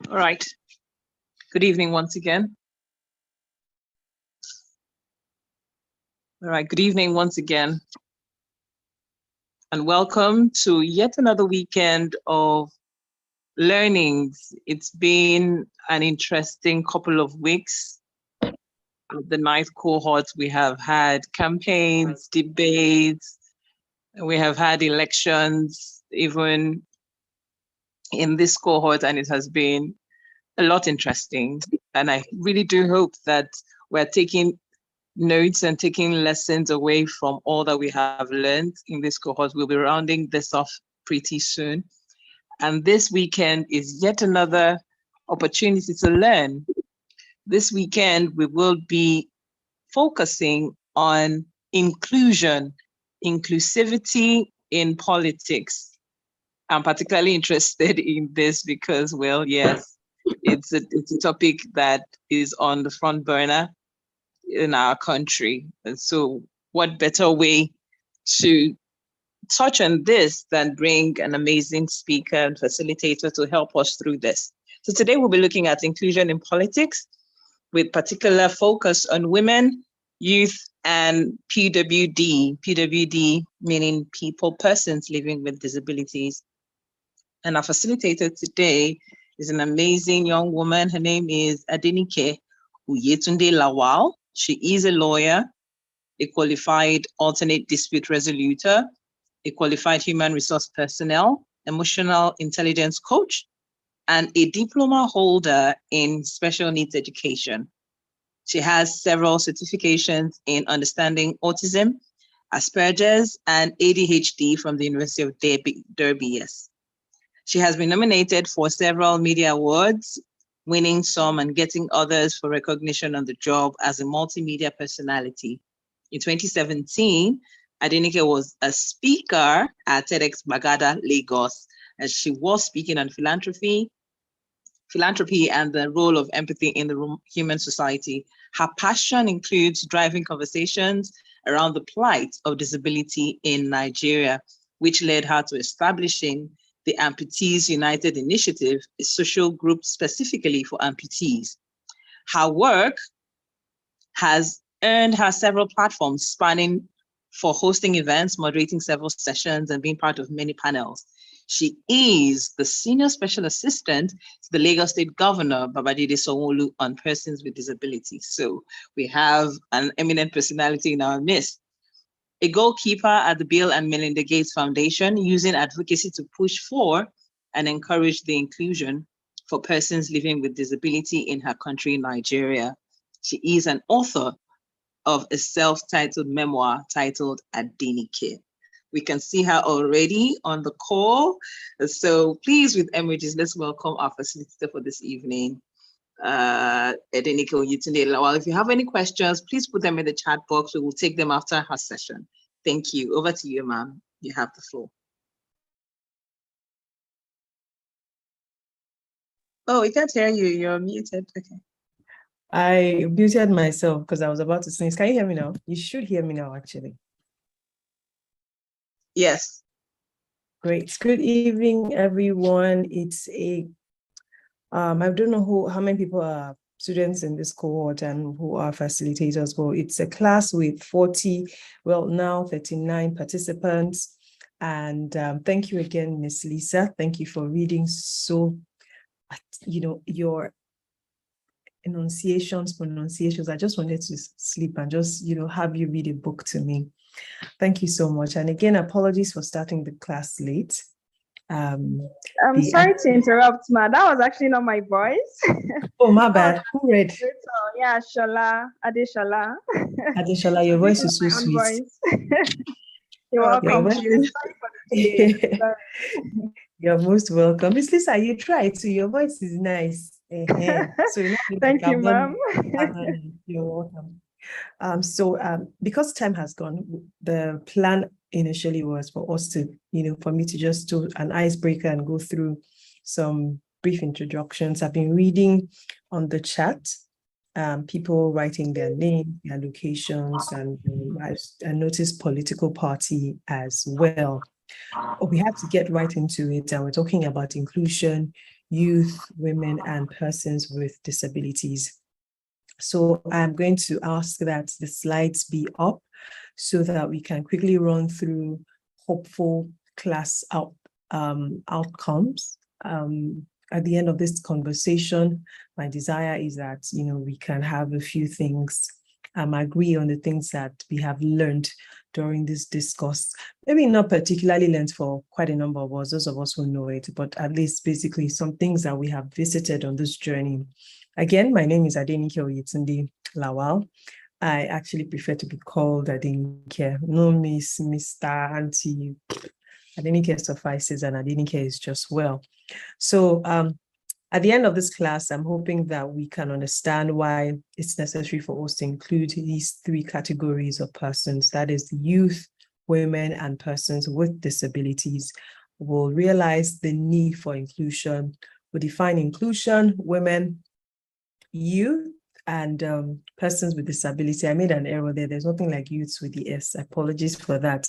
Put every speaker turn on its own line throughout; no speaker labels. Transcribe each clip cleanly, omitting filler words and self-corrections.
All right. Good evening once again. All right. Good evening once again. And welcome to yet another weekend of learnings. It's been an interesting couple of weeks. With the ninth cohort, we have had campaigns, debates, we have had elections, even in this cohort, and it has been a lot interesting. And I really do hope that we're taking notes and taking lessons away from all that we have learned in this cohort. We'll be rounding this off pretty soon. And this weekend is yet another opportunity to learn. This weekend, we will be focusing on inclusion, inclusivity in politics. I'm particularly interested in this because, well, yes, it's a topic that is on the front burner in our country. And so what better way to touch on this than bring an amazing speaker and facilitator to help us through this. So today we'll be looking at inclusion in politics with particular focus on women, youth, and PWD. PWD meaning persons living with disabilities. And our facilitator today is an amazing young woman. Her name is Adenike Uyetunde Lawal. She is a lawyer, a qualified alternate dispute resolutor, a qualified human resource personnel, emotional intelligence coach, and a diploma holder in special needs education. She has several certifications in understanding autism, Asperger's, and ADHD from the University of Derby. Yes. She has been nominated for several media awards, winning some and getting others for recognition on the job as a multimedia personality. In 2017, Adenike was a speaker at TEDx Bagada, Lagos, and she was speaking on philanthropy and the role of empathy in the human society. Her passion includes driving conversations around the plight of disability in Nigeria, which led her to establishing the Amputees United Initiative, a social group specifically for amputees. Her work has earned her several platforms spanning for hosting events, moderating several sessions, and being part of many panels. She is the Senior Special Assistant to the Lagos State Governor, Babajide Sanwo-Olu, on persons with disabilities. So we have an eminent personality in our midst. A goalkeeper at the Bill and Melinda Gates Foundation, using advocacy to push for and encourage the inclusion for persons living with disability in her country, Nigeria. She is an author of a self-titled memoir titled Adenike. We can see her already on the call. So please, with emojis, let's welcome our facilitator for this evening, Adenike Uyetunde Lawal. If you have any questions, please put them in the chat box. We will take them after her session. Thank you. Over to you, ma'am. You have the floor. Oh, we can't hear you. You're muted. Okay.
I muted myself because I was about to sneeze. Can you hear me now? You should hear me now, actually.
Yes.
Great. Good evening, everyone. It's I don't know how many people are students in this cohort and who are facilitators, but it's a class with 40, well, now 39 participants. And thank you again, Miss Lisa. Thank you for reading so, your pronunciations. I just wanted to sleep and just, have you read a book to me. Thank you so much. And again, apologies for starting the class late.
I'm sorry to interrupt, ma. That was actually not my voice.
Oh, my bad. Who read?
Yeah, Shola, Adeshola.
Adeshola, your voice is so sweet.
You're welcome.
You're most welcome. Miss Lisa, you tried, so your voice is nice. So
thank you, ma'am.
You're welcome. Because time has gone, the plan initially was for us to, for me to just do an icebreaker and go through some brief introductions. I've been reading on the chat, people writing their name, their locations, and I noticed political party as well. We have to get right into it, and we're talking about inclusion youth, women, and persons with disabilities. So I'm going to ask that the slides be up so that we can quickly run through hopeful class outcomes. At the end of this conversation, my desire is that, we can have a few things, agree on the things that we have learned during this discourse. Maybe not particularly learned for quite a number of us, those of us who know it, but at least basically some things that we have visited on this journey. Again, my name is Adenike Oyetunde Lawal. I actually prefer to be called Adenike. No Miss, Mr. Auntie. Adenike suffices, and Adenike is just well. So at the end of this class, I'm hoping that we can understand why it's necessary for us to include these three categories of persons, that is the youth, women, and persons with disabilities. We'll realize the need for inclusion. We'll define inclusion, women, youth, and persons with disability. I made an error there. There's nothing like youths with the S. Apologies for that.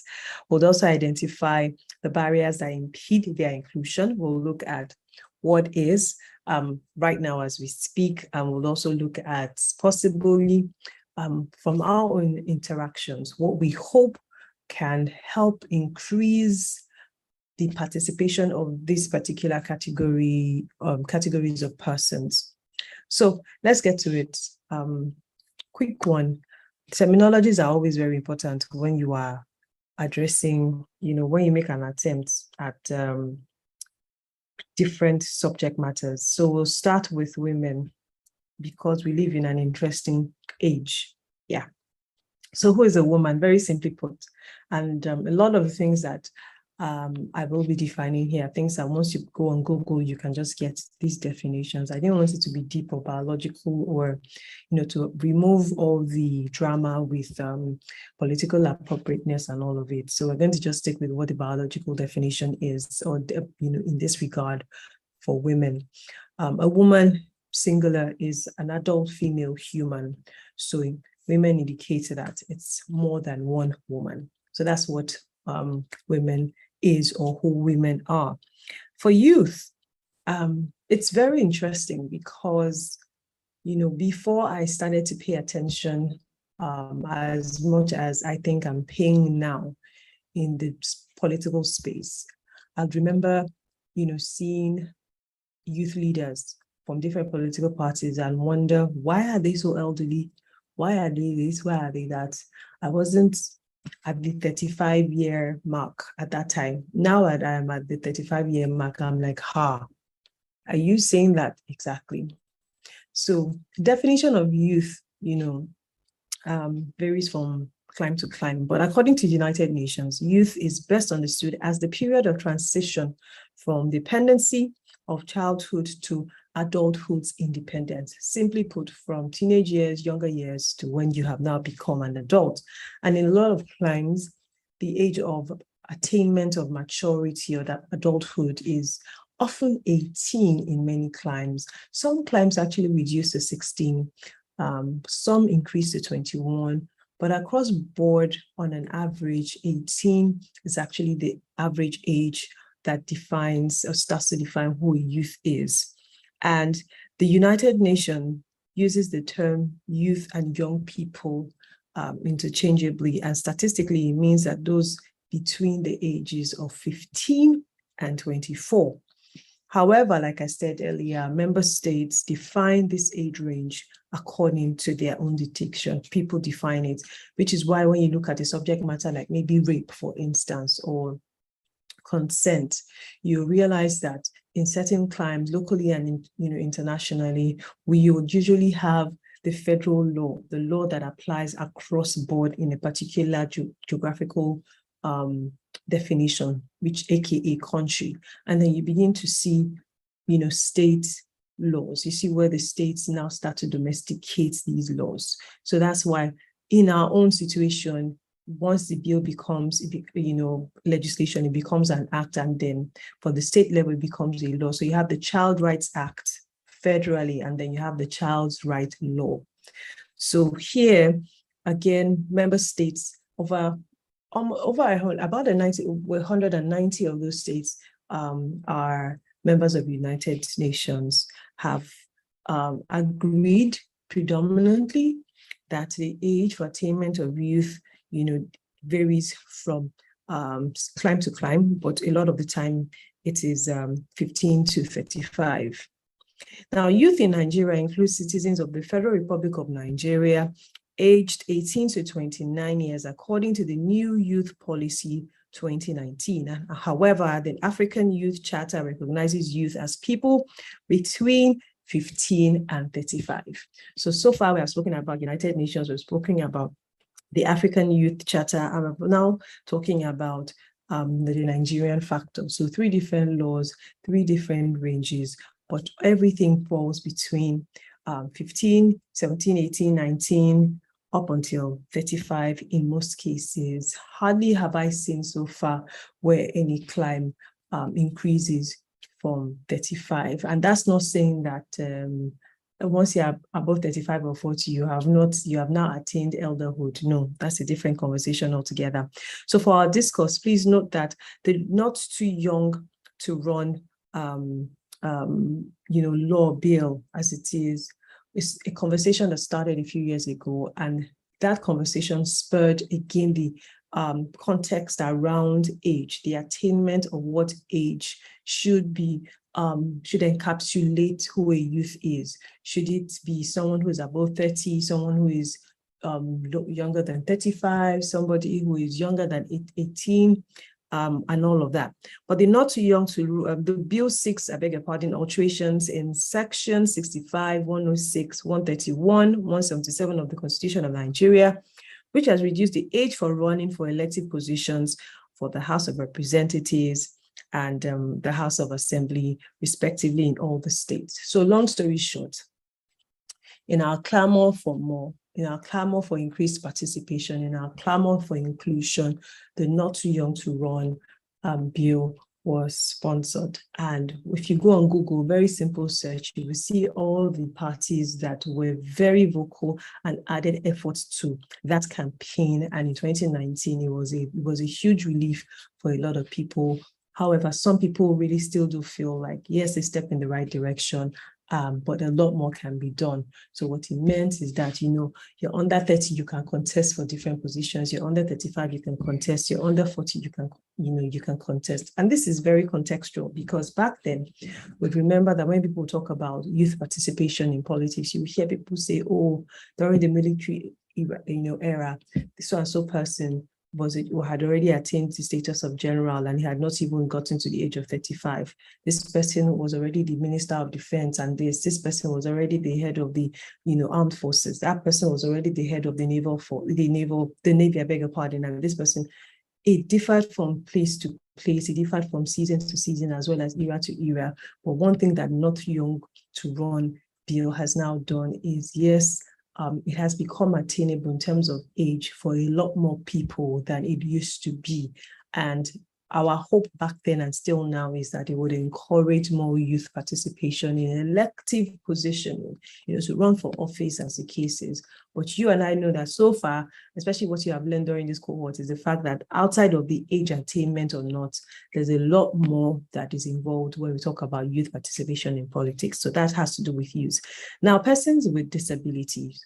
We'll also identify the barriers that impede their inclusion. We'll look at what is right now as we speak, and we'll also look at possibly from our own interactions, what we hope can help increase the participation of this particular categories of persons. So let's get to it. Quick one. Terminologies are always very important when you are addressing, when you make an attempt at different subject matters. So we'll start with women because we live in an interesting age. Yeah. So who is a woman? Very simply put. And a lot of the things that I will be defining here, things that once you go on Google, you can just get these definitions. I didn't want it to be deep or biological or, to remove all the drama with political appropriateness and all of it. So we're going to just stick with what the biological definition is, or, in this regard for women. A woman, singular, is an adult female human. So women indicate that it's more than one woman. So that's what women is, or who women are. For youth, it's very interesting because, before I started to pay attention as much as I think I'm paying now in the political space, I remember, seeing youth leaders from different political parties and wonder, why are they so elderly? Why are they this? Why are they that? I wasn't at the 35-year mark at that time. Now that I'm at the 35-year mark, I'm like, are you saying that exactly? So the definition of youth, varies from clime to clime, but according to the United Nations, youth is best understood as the period of transition from dependency of childhood to adulthood's independence. Simply put, from teenage years, younger years, to when you have now become an adult. And in a lot of climes, the age of attainment of maturity or that adulthood is often 18 in many climes. Some climes actually reduce to 16, some increase to 21, but across board, on an average, 18 is actually the average age that defines or starts to define who a youth is. And the United Nations uses the term youth and young people interchangeably, and statistically, it means that those between the ages of 15 and 24. However, like I said earlier, member states define this age range according to their own depiction. People define it, which is why when you look at a subject matter like maybe rape, for instance, or consent, you realize that in certain climes, locally and internationally, we would usually have the federal law, the law that applies across board in a particular geographical definition, which AKA country. And then you begin to see, state laws. You see where the states now start to domesticate these laws. So that's why in our own situation, once the bill becomes, legislation, it becomes an act, and then for the state level, it becomes a law. So you have the Child Rights Act federally, and then you have the Child's Right Law. So here, again, member states, about 190 of those states are members of the United Nations have agreed predominantly that the age for attainment of youth, varies from climb to climb, but a lot of the time it is 15 to 35. Now, youth in Nigeria includes citizens of the Federal Republic of Nigeria aged 18 to 29 years, according to the new Youth Policy 2019. However, the African Youth Charter recognizes youth as people between 15 and 35. So far we have spoken about United Nations, we've spoken about the African Youth Charter, and we're now talking about the Nigerian factor. So 3 different laws, 3 different ranges, but everything falls between 15, 17, 18, 19, up until 35 in most cases. Hardly have I seen so far where any climb increases from 35. And that's not saying that once you are above 35 or 40, you have now attained elderhood. No, that's a different conversation altogether. So for our discourse, please note that the not too young to run law bill as it is a conversation that started a few years ago, and that conversation spurred again the context around age, the attainment of what age should encapsulate who a youth is. Should it be someone who is above 30, someone who is younger than 35, somebody who is younger than 18, and all of that. But the not too young to the bill seeks, alterations in section 65, 106, 131, 177 of the Constitution of Nigeria, which has reduced the age for running for elective positions for the House of Representatives and the House of Assembly, respectively, in all the states. So long story short, in our clamor for more, in our clamor for increased participation, in our clamor for inclusion, the Not Too Young to Run bill was sponsored. And if you go on Google, very simple search, you will see all the parties that were very vocal and added efforts to that campaign. And in 2019, it was a huge relief for a lot of people. However, some people really still do feel like, yes, a step in the right direction, but a lot more can be done. So what it meant is that, you're under 30, you can contest for different positions. You're under 35, you can contest. You're under 40, you can contest. And this is very contextual, because back then, we remember that when people talk about youth participation in politics, you hear people say, oh, during the military era, so and so person had already attained the status of general, and he had not even gotten to the age of 35. This person was already the Minister of Defense, and this person was already the head of the armed forces. That person was already the head of the Navy, I beg your pardon, and this person, it differed from place to place, it differed from season to season, as well as era to era. But one thing that Not Young to Run bill has now done is, yes, it has become attainable in terms of age for a lot more people than it used to be. And our hope back then and still now is that it would encourage more youth participation in elective positioning, to run for office as the case is. But you and I know that so far, especially what you have learned during this cohort, is the fact that outside of the age attainment or not, there's a lot more that is involved when we talk about youth participation in politics. So that has to do with youth. Now, persons with disabilities.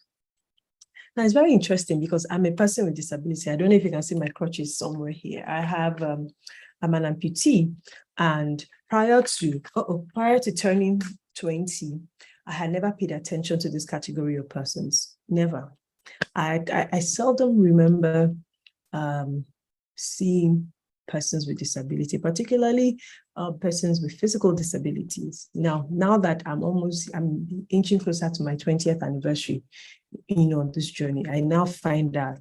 Now, it's very interesting because I'm a person with disability. I don't know if you can see my crutches somewhere here. I'm an amputee, and prior to turning 20, I had never paid attention to this category of persons. Never. I seldom remember seeing persons with disability, particularly persons with physical disabilities. Now that I'm inching closer to my 20th anniversary, on this journey, I now find that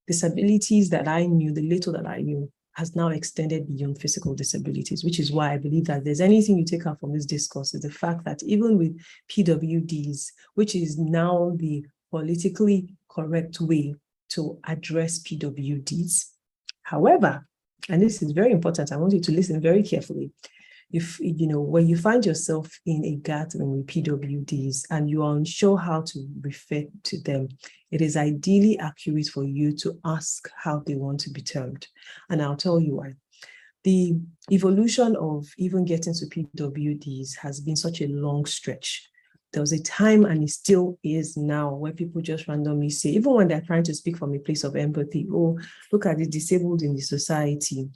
disabilities that I knew, the little that I knew, has now extended beyond physical disabilities, which is why I believe that there's anything you take out from this discourse is the fact that even with PWDs, which is now the politically correct way to address PWDs. However, and this is very important, I want you to listen very carefully. When you find yourself in a gathering with PWDs and you are unsure how to refer to them, it is ideally accurate for you to ask how they want to be termed. And I'll tell you why. the evolution of even getting to PWDs has been such a long stretch. There was a time, and it still is now, where people just randomly say, even when they're trying to speak from a place of empathy, oh, look at the disabled in the society.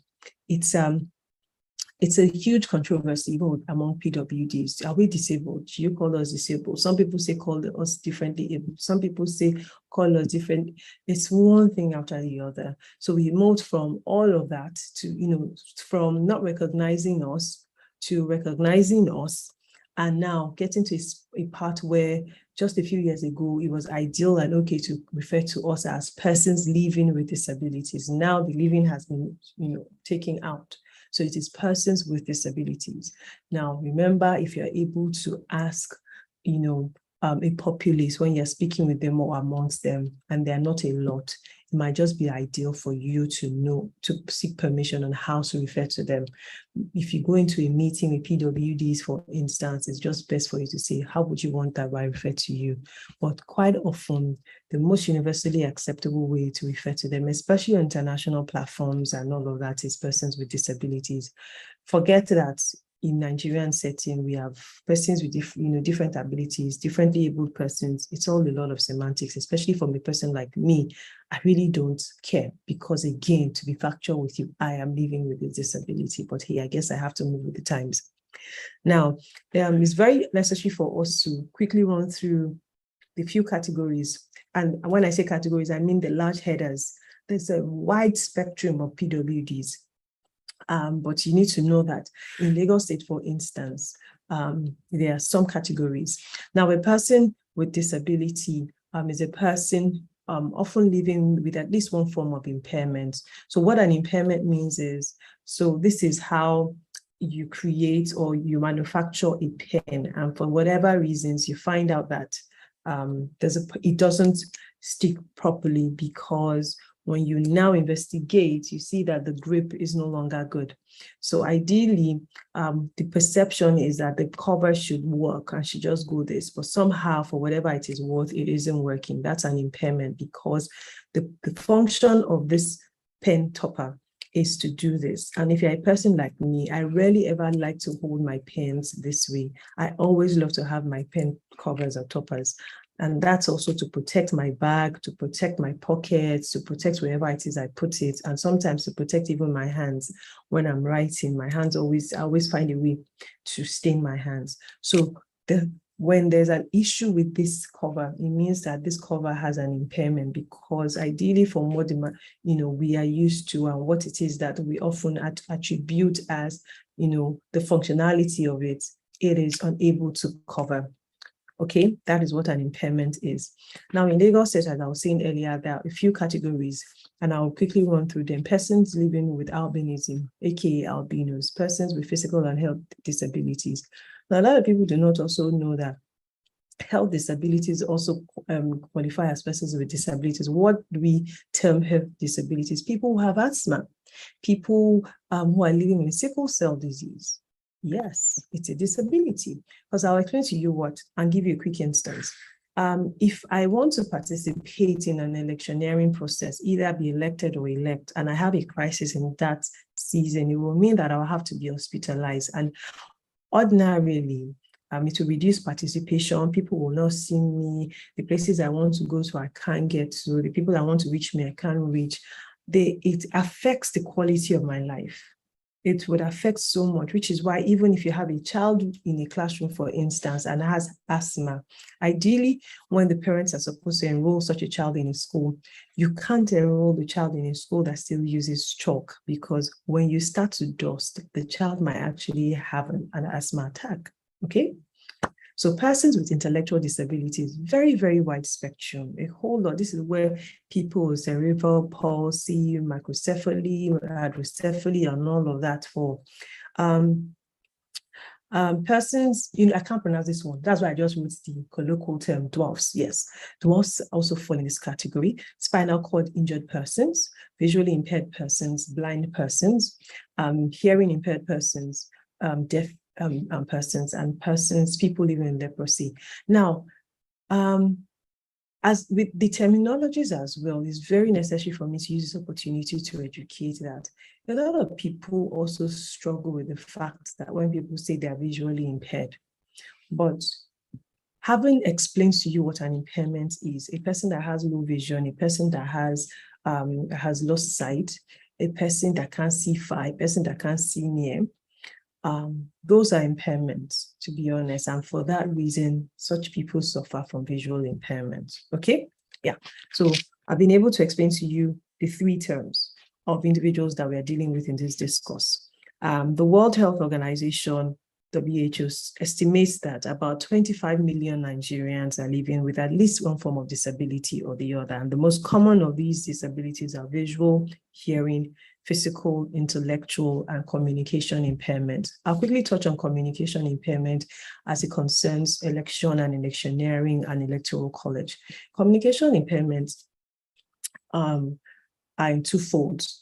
It's a huge controversy even among PWDs. Are we disabled? Do you call us disabled? Some people say call us differently. Some people say call us different. It's one thing after the other. So we moved from all of that to, from not recognizing us to recognizing us, and now getting to a part where just a few years ago, it was ideal and okay to refer to us as persons living with disabilities. Now the living has been, taken out. So it is persons with disabilities. Now, remember, if you're able to ask, a populace when you're speaking with them or amongst them, and they're not a lot, it might just be ideal for you to seek permission on how to refer to them. If you go into a meeting with PWDs, for instance, it's just best for you to say, how would you want that I refer to you? But quite often, the most universally acceptable way to refer to them, especially on international platforms and all of that, is persons with disabilities. Forget that in Nigerian setting, we have persons with different abilities, differently abled persons. It's all a lot of semantics, especially from a person like me. I really don't care, because again, to be factual with you, I am living with a disability, but hey, I guess I have to move with the times. Now, it's very necessary for us to quickly run through the few categories. And when I say categories, I mean the large headers. There's a wide spectrum of PWDs. But you need to know that in Lagos State, for instance, there are some categories. Now, a person with disability is a person often living with at least one form of impairment. So what an impairment means is, so this is how you create or you manufacture a pen, and for whatever reasons, you find out that it doesn't stick properly, because when you now investigate, you see that the grip is no longer good. So ideally, the perception is that the cover should work and should just go this, but somehow, for whatever it is worth, it isn't working. That's an impairment, because the function of this pen topper is to do this. And if you're a person like me, I rarely ever like to hold my pens this way. I always love to have my pen covers or toppers. And that's also to protect my bag, to protect my pockets, to protect wherever it is I put it, and sometimes to protect even my hands. When I'm writing, my hands I always find a way to stain my hands. So when there's an issue with this cover, it means that this cover has an impairment, because ideally from what we are used to and what it is that we often attribute as the functionality of it, it is unable to cover. Okay, that is what an impairment is. Now, in Lagos State, as I was saying earlier, there are a few categories, and I'll quickly run through them. Persons living with albinism, aka albinos, persons with physical and health disabilities. Now, a lot of people do not also know that health disabilities also qualify as persons with disabilities. What do we term health disabilities? People who have asthma, people who are living with sickle cell disease. Yes, it's a disability, because I'll explain to you what, and give you a quick instance. If I want to participate in an electioneering process, either be elected or elect, and I have a crisis in that season, it will mean that I'll have to be hospitalized. And ordinarily, it will reduce participation. People will not see me. The places I want to go to, I can't get to. The people I want to reach me, I can't reach. It affects the quality of my life. It would affect so much, which is why even if you have a child in a classroom, for instance, and has asthma, ideally, when the parents are supposed to enroll such a child in a school, you can't enroll the child in a school that still uses chalk, because when you start to dust, the child might actually have an asthma attack, okay? So persons with intellectual disabilities, very, very wide spectrum, a whole lot. This is where people with cerebral palsy, microcephaly, hydrocephaly, and all of that fall. Persons, I can't pronounce this one. That's why I just wrote the colloquial term dwarfs. Yes, dwarfs also fall in this category. Spinal cord injured persons, visually impaired persons, blind persons, hearing impaired persons, deaf persons, and people living in leprosy. Now, as with the terminologies as well, it's very necessary for me to use this opportunity to educate that a lot of people also struggle with the fact that when people say they're visually impaired, but having explained to you what an impairment is, a person that has low vision, a person that has lost sight, a person that can't see far, a person that can't see near, those are impairments, to be honest. And for that reason, such people suffer from visual impairment. Okay? Yeah. So I've been able to explain to you the three terms of individuals that we are dealing with in this discourse. The World Health Organization, WHO, estimates that about 25 million Nigerians are living with at least one form of disability or the other. And the most common of these disabilities are visual, hearing, physical, intellectual, and communication impairment. I'll quickly touch on communication impairment as it concerns election and electioneering and electoral college. Communication impairments are in two folds,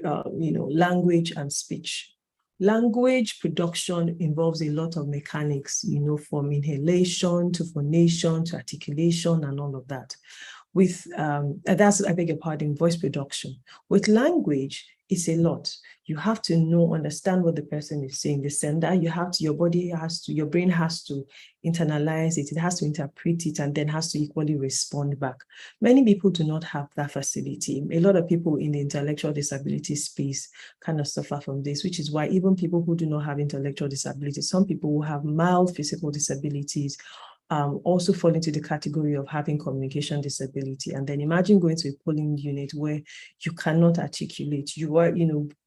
language and speech. Language production involves a lot of mechanics, from inhalation to phonation to articulation and all of that. With voice production. With language, it's a lot. You have to understand what the person is saying. The sender, your brain has to internalize it. It has to interpret it and then has to equally respond back. Many people do not have that facility. A lot of people in the intellectual disability space kind of suffer from this, which is why even people who do not have intellectual disabilities, some people who have mild physical disabilities, also fall into the category of having communication disability. And then imagine going to a polling unit where you cannot articulate. You are,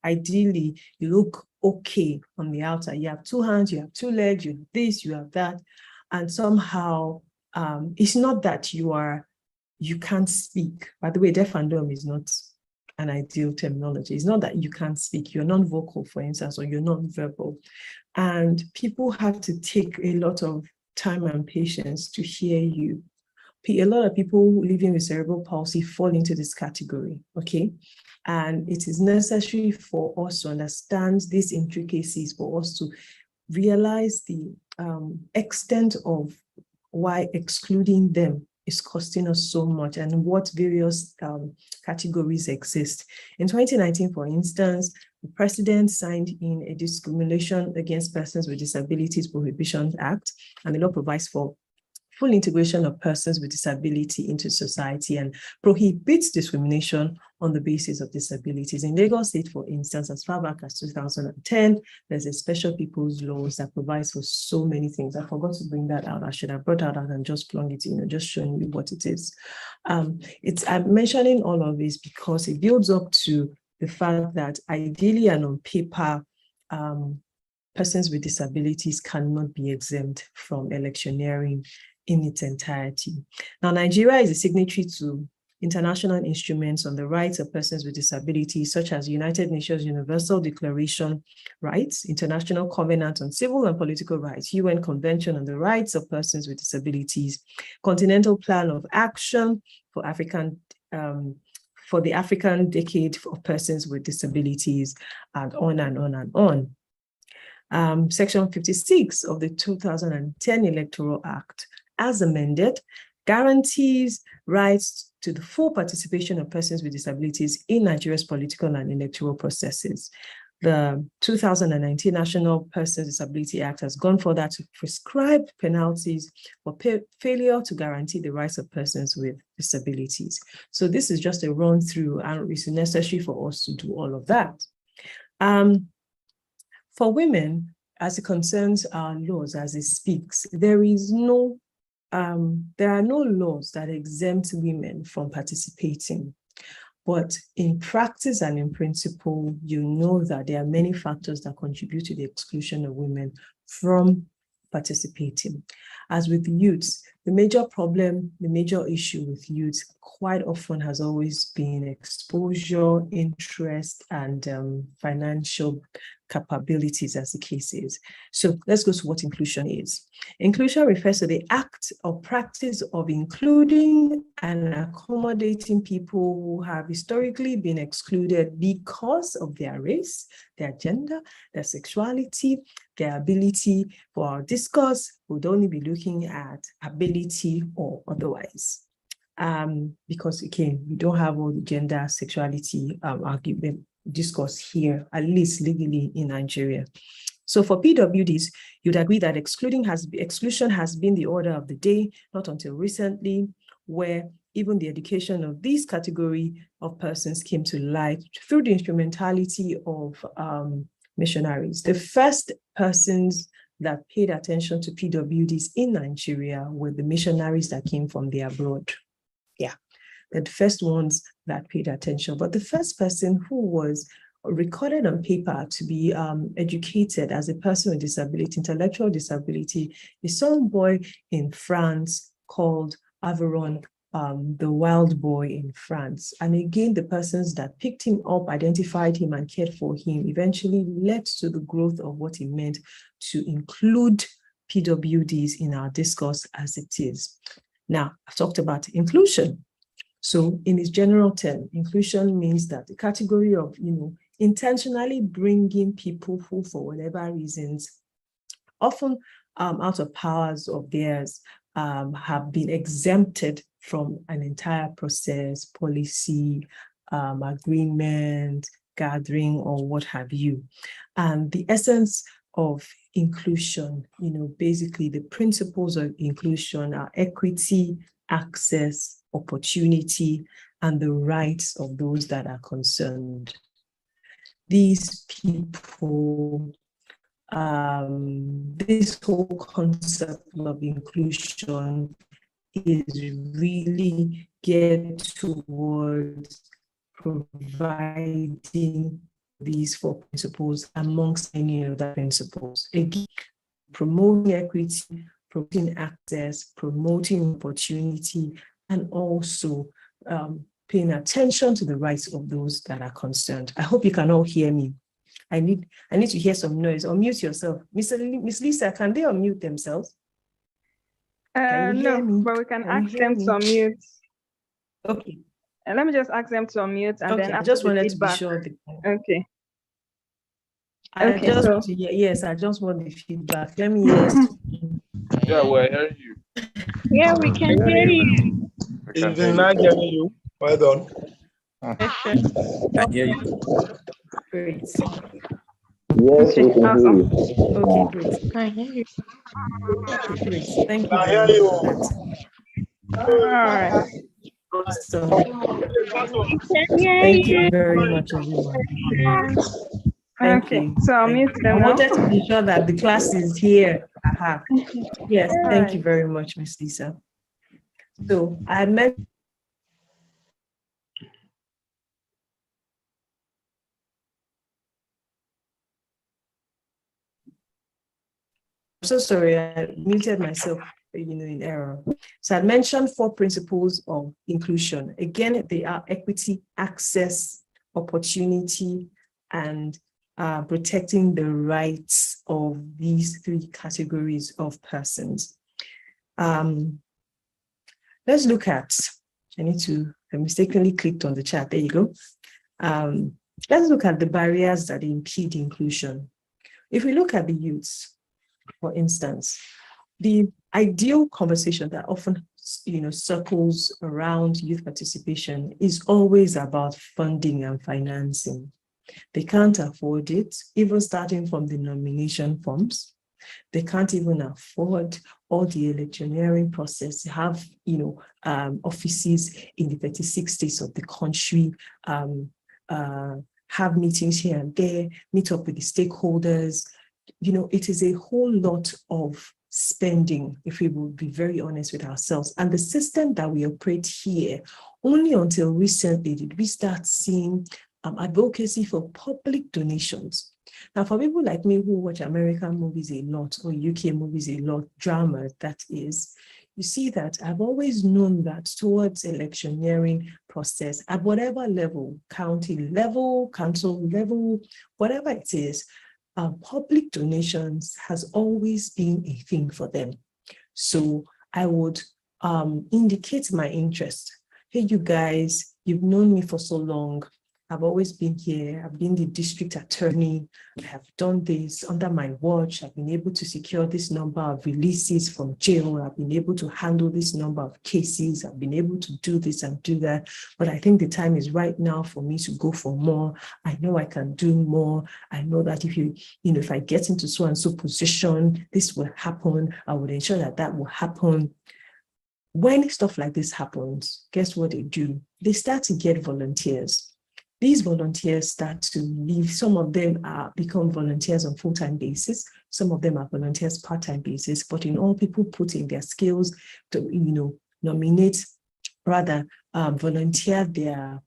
ideally, you look okay on the outside. You have two hands, you have two legs, you have this, you have that. And somehow, it's not that you can't speak. By the way, deaf and dumb is not an ideal terminology. It's not that you can't speak. You're non-vocal, for instance, or you're non-verbal. And people have to take a lot of time and patience to hear you. A lot of people living with cerebral palsy fall into this category, okay? And it is necessary for us to understand these intricacies, for us to realize the extent of why excluding them is costing us so much and what various categories exist. In 2019, for instance, the president signed in a Discrimination Against Persons with Disabilities Prohibition Act, and the law provides for full integration of persons with disability into society and prohibits discrimination on the basis of disabilities. In Lagos State, for instance, as far back as 2010, there's a special people's laws that provides for so many things. I forgot to bring that out. I should have brought that out and just flung it, just showing you what it is. I'm mentioning all of this because it builds up to the fact that ideally and on paper, persons with disabilities cannot be exempt from electioneering in its entirety. Now, Nigeria is a signatory to international instruments on the rights of persons with disabilities, such as United Nations Universal Declaration Rights, International Covenant on Civil and Political Rights, UN Convention on the Rights of Persons with Disabilities, Continental Plan of Action for the African Decade of Persons with Disabilities, and on and on and on. Section 56 of the 2010 Electoral Act, as amended, guarantees rights to the full participation of persons with disabilities in Nigeria's political and electoral processes. The 2019 National Persons with Disability Act has gone further to prescribe penalties for failure to guarantee the rights of persons with disabilities. So this is just a run through, and it's necessary for us to do all of that. For women, as it concerns our laws, as it speaks, there are no laws that exempt women from participating. But in practice and in principle, you know that there are many factors that contribute to the exclusion of women from participating. As with youths, the major issue with youth quite often has always been exposure, interest, and financial capabilities, as the case is. So let's go to what inclusion is. Inclusion refers to the act or practice of including and accommodating people who have historically been excluded because of their race, their gender, their sexuality, their ability. For our discourse, we'd only be looking looking at ability or otherwise. Because again, we don't have all the gender sexuality argument discourse here, at least legally in Nigeria. So for PWDs, you'd agree that exclusion has been the order of the day, not until recently, where even the education of this category of persons came to light through the instrumentality of missionaries. The first persons that paid attention to PWDs in Nigeria were the missionaries that came from the abroad. Yeah, the first ones that paid attention. But the first person who was recorded on paper to be educated as a person with disability, intellectual disability, is some boy in France called Averon, the wild boy in France. And again, the persons that picked him up, identified him, and cared for him eventually led to the growth of what it meant to include PWDs in our discourse as it is. Now, I've talked about inclusion. So in its general term, inclusion means that the category of, intentionally bringing people who, for whatever reasons, often out of powers of theirs, have been exempted from an entire process, policy, agreement, gathering, or what have you. And the essence of inclusion, basically the principles of inclusion are equity, access, opportunity, and the rights of those that are concerned. These people, this whole concept of inclusion is really geared towards providing these 4 principles amongst many other principles. Again, promoting equity, promoting access, promoting opportunity, and also paying attention to the rights of those that are concerned. I hope you can all hear me. I need to hear some noise. Unmute yourself. Miss Lisa, can they unmute themselves? Can you hear
no,
me?
but we can ask them to unmute.
Okay.
And let me just ask them to unmute and then
I
after
just
the
wanted
feedback.
to be sure.
Okay.
I just want the feedback. Let me hear.
Yeah, we're hearing you.
Yeah, we can hear you.
Is the not hearing you? Well done.
I hear you.
Great.
Yes, we can hear you.
Okay, great.
I hear you.
Okay, great. Thank you
I
very
hear
much
you.
for that.
All right.
So,
Yeah,
thank you very much, everyone. Thank
okay,
you.
so I'll
Thank
mute
you.
them
I
now.
wanted to be sure that the class is here. Aha. Yes,
All
thank
right.
you very much, Miss Lisa. So I met. I'm so sorry, I muted myself, in error. So I mentioned 4 principles of inclusion. Again, they are equity, access, opportunity, and protecting the rights of these 3 categories of persons. Let's look at, I mistakenly clicked on the chat, there you go. Let's look at the barriers that impede inclusion. If we look at the youths, for instance, the ideal conversation that often, circles around youth participation is always about funding and financing. They can't afford it, even starting from the nomination forms. They can't even afford all the electioneering process, have, offices in the 36 states of the country, have meetings here and there, meet up with the stakeholders. It is a whole lot of spending, if we would be very honest with ourselves. And the system that we operate here, only until recently did we start seeing advocacy for public donations. Now, for people like me who watch American movies a lot, or UK movies a lot, drama that is, you see that I've always known that towards electioneering process, at whatever level, county level, council level, whatever it is, public donations has always been a thing for them. So I would indicate my interest. Hey, you guys, you've known me for so long. I've always been here. I've been the district attorney. I have done this under my watch. I've been able to secure this number of releases from jail. I've been able to handle this number of cases. I've been able to do this and do that. But I think the time is right now for me to go for more. I know I can do more. I know that if I get into so and so position, this will happen. I would ensure that that will happen. When stuff like this happens, guess what they do? They start to get volunteers. These volunteers start to leave. Some of them become volunteers on full-time basis. Some of them are volunteers part-time basis. But in all, people put in their skills to, nominate, rather volunteer their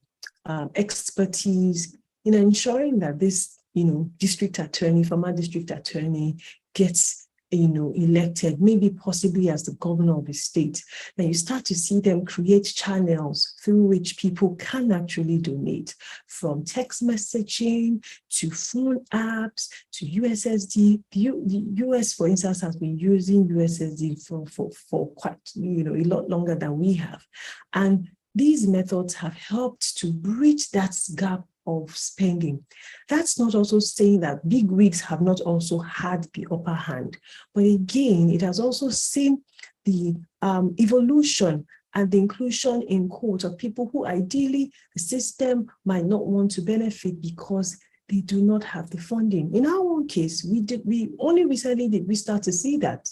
expertise in ensuring that this, district attorney, former district attorney, gets elected, maybe possibly as the governor of the state. Then you start to see them create channels through which people can actually donate, from text messaging to phone apps to USSD. The US, for instance, has been using USSD for quite a lot longer than we have. And these methods have helped to bridge that gap of spending. That's not also saying that big wigs have not also had the upper hand, but again, it has also seen the evolution and the inclusion in quote of people who ideally the system might not want to benefit because they do not have the funding. In our own case, we only recently did we start to see that.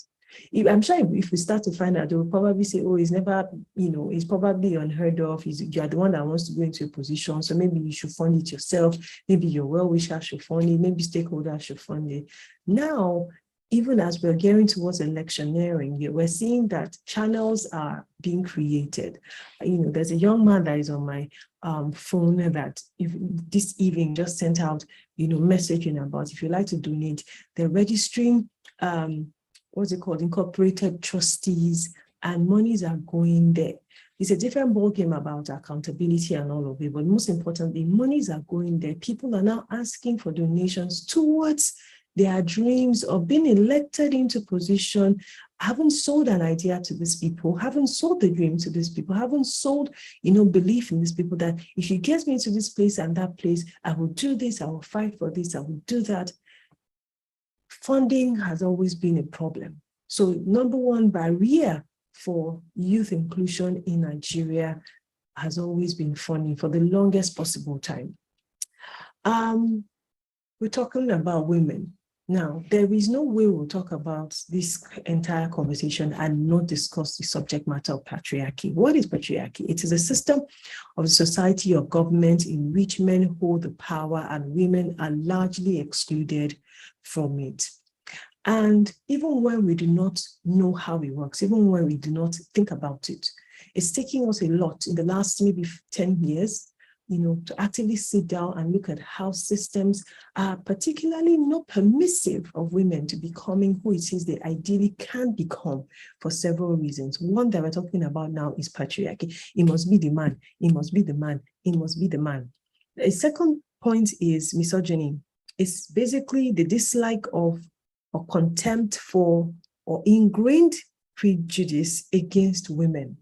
I'm sure if we start to find out, they will probably say, oh, it's never, it's probably unheard of. You are the one that wants to go into a position, so maybe you should fund it yourself. Maybe your well-wisher should fund it. Maybe stakeholders should fund it. Now, even as we're getting towards electioneering, we're seeing that channels are being created. There's a young man that is on my phone that this evening just sent out, messaging about if you'd like to donate. They're registering what's it called, incorporated trustees, and monies are going there. It's a different ballgame about accountability and all of it, but most importantly, monies are going there. People are now asking for donations towards their dreams of being elected into position. Haven't sold an idea to these people, haven't sold the dream to these people, haven't sold, belief in these people that if you get me to this place and that place, I will do this, I will fight for this, I will do that. Funding has always been a problem. So number one barrier for youth inclusion in Nigeria has always been funding for the longest possible time. We're talking about women. Now, there is no way we'll talk about this entire conversation and not discuss the subject matter of patriarchy. What is patriarchy? It is a system of society or government in which men hold the power and women are largely excluded from it. And even when we do not know how it works, even when we do not think about it, it's taking us a lot in the last maybe 10 years, to actively sit down and look at how systems are particularly not permissive of women to becoming who it is they ideally can become for several reasons. One that we're talking about now is patriarchy. It must be the man, it must be the man, it must be the man. A second point is misogyny. It's basically the dislike of or contempt for or ingrained prejudice against women.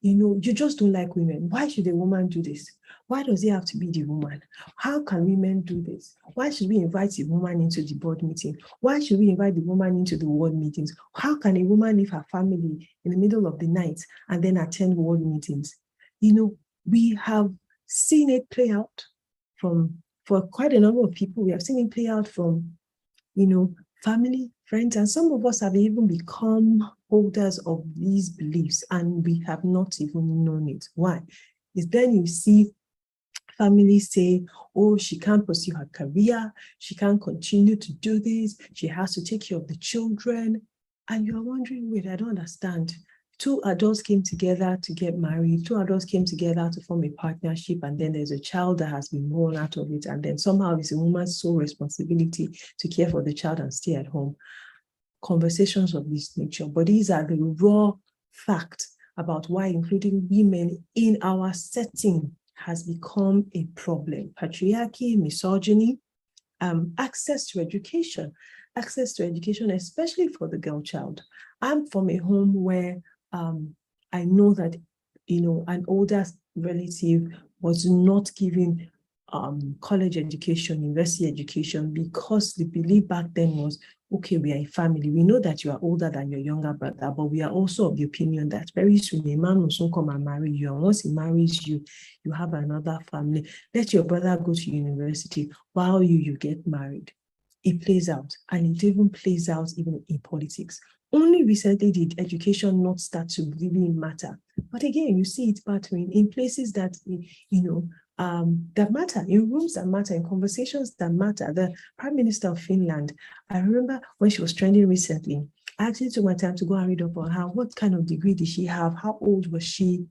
You just don't like women. Why should a woman do this? Why does it have to be the woman? How can women do this? Why should we invite the woman into the board meeting? Why should we invite the woman into the ward meetings? How can a woman leave her family in the middle of the night and then attend ward meetings? We have seen it play out for quite a number of people. We have seen it play out from, family, friends, and some of us have even become holders of these beliefs and we have not even known it. Why? Is then you see families say, oh, she can't pursue her career, she can't continue to do this, she has to take care of the children. And you're wondering, wait, I don't understand. Two adults came together to get married, two adults came together to form a partnership, and then there's a child that has been born out of it, and then somehow it's a woman's sole responsibility to care for the child and stay at home. Conversations of this nature, but these are the raw facts about why including women in our setting has become a problem. Patriarchy, misogyny, access to education, especially for the girl child. I'm from a home where I know that, an older relative was not given college education, university education, because the belief back then was, okay, we are a family. We know that you are older than your younger brother, but we are also of the opinion that very soon a man will soon come and marry you. And once he marries you, you have another family. Let your brother go to university while you get married. It plays out, and it even plays out even in politics. Only recently did education not start to really matter. But again, you see it battering in places that, that matter, in rooms that matter, in conversations that matter. The Prime Minister of Finland, I remember when she was trending recently, I actually took my time to go and read up on her. What kind of degree did she have? How old was she?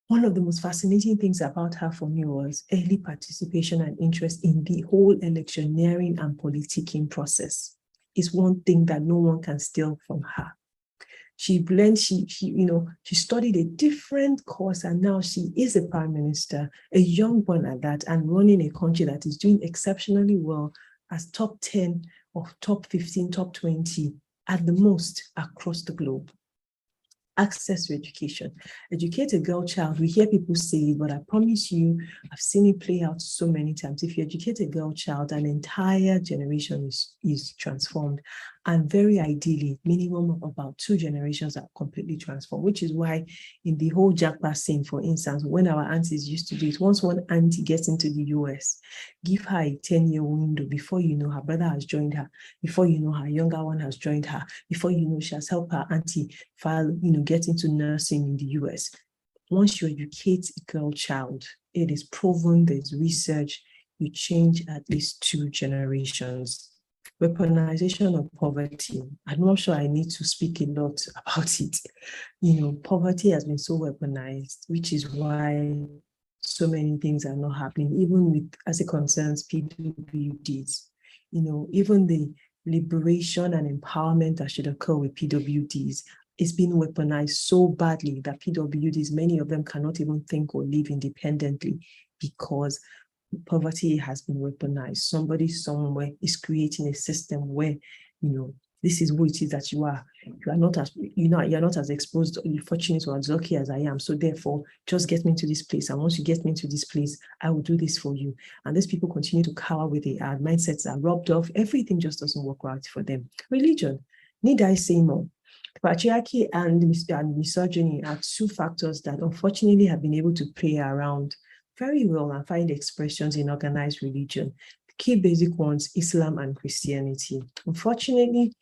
One of the most fascinating things about her for me was early participation and interest in the whole electioneering and politicking process. Is one thing that no one can steal from her. She studied a different course, and now she is a prime minister, a young one at that, and running a country that is doing exceptionally well as top 10 or top 15, top 20 at the most across the globe. Access to education. Educate a girl child. We hear people say it, but I promise you, I've seen it play out so many times. If you educate a girl child, an entire generation is transformed. And very ideally, minimum of about 2 generations are completely transformed, which is why in the whole Jackpot scene, for instance, when our aunties used to do it, once one auntie gets into the US, give her a 10-year window before you know her brother has joined her, before you know her younger one has joined her, before you know she has helped her auntie file, get into nursing in the US. Once you educate a girl child, it is proven, there's research, you change at least 2 generations. Weaponization of poverty. I'm not sure I need to speak a lot about it. Poverty has been so weaponized, which is why so many things are not happening, even with, as it concerns PWDs. Even the liberation and empowerment that should occur with PWDs is being weaponized so badly that PWDs, many of them cannot even think or live independently because poverty has been weaponized. Somebody somewhere is creating a system where, this is who it is that you are. You are not as, you're not as exposed, or fortunate or as lucky as I am. So therefore, just get me into this place. And once you get me into this place, I will do this for you. And these people continue to cower with the mindsets are rubbed off. Everything just doesn't work out for them. Religion, need I say more? Patriarchy and misogyny are 2 factors that unfortunately have been able to play around very well and find expressions in organized religion. The key basic ones, Islam and Christianity. Unfortunately,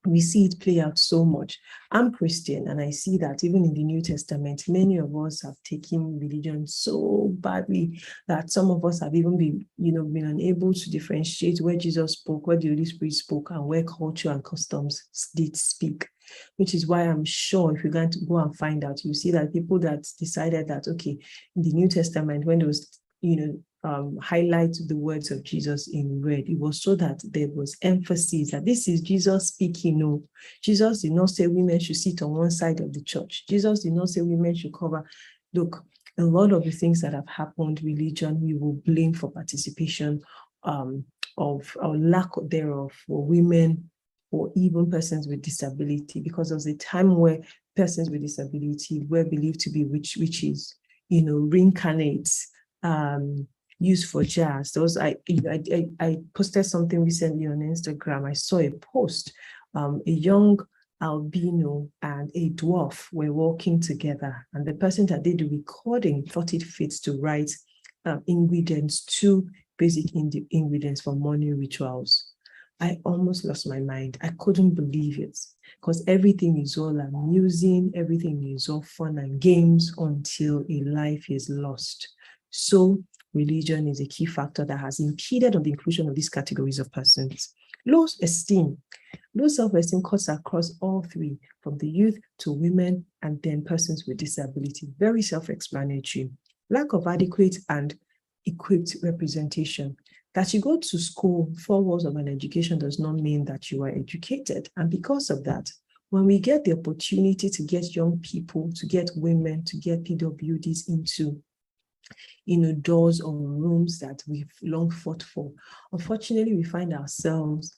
we see it play out so much. I'm Christian, and I see that even in the New Testament, many of us have taken religion so badly that some of us have even been unable to differentiate where Jesus spoke, where the Holy Spirit spoke, and where culture and customs did speak. Which is why I'm sure if you're going to go and find out, you see that people that decided that, okay, in the New Testament, when there was, highlight the words of Jesus in red, it was so that there was emphasis that this is Jesus speaking. No, Jesus did not say women should sit on one side of the church. Jesus did not say women should cover. Look, a lot of the things that have happened, religion, we will blame for participation of or lack thereof for women or even persons with disability, because there was a time where persons with disability were believed to be witches, reincarnates, used for jazz. I posted something recently on Instagram. I saw a post, a young albino and a dwarf were walking together, and the person that did the recording thought it fit to write ingredients, 2 basic ingredients for morning rituals. I almost lost my mind. I couldn't believe it, because everything is all amusing, everything is all fun and games until a life is lost. So religion is a key factor that has impeded on the inclusion of these categories of persons. Low esteem. Low self-esteem cuts across all 3, from the youth to women and then persons with disability. Very self-explanatory. Lack of adequate and equipped representation. That you go to school, 4 walls of an education does not mean that you are educated. And because of that, when we get the opportunity to get young people, to get women, to get PWDs into doors or rooms that we've long fought for, unfortunately, we find ourselves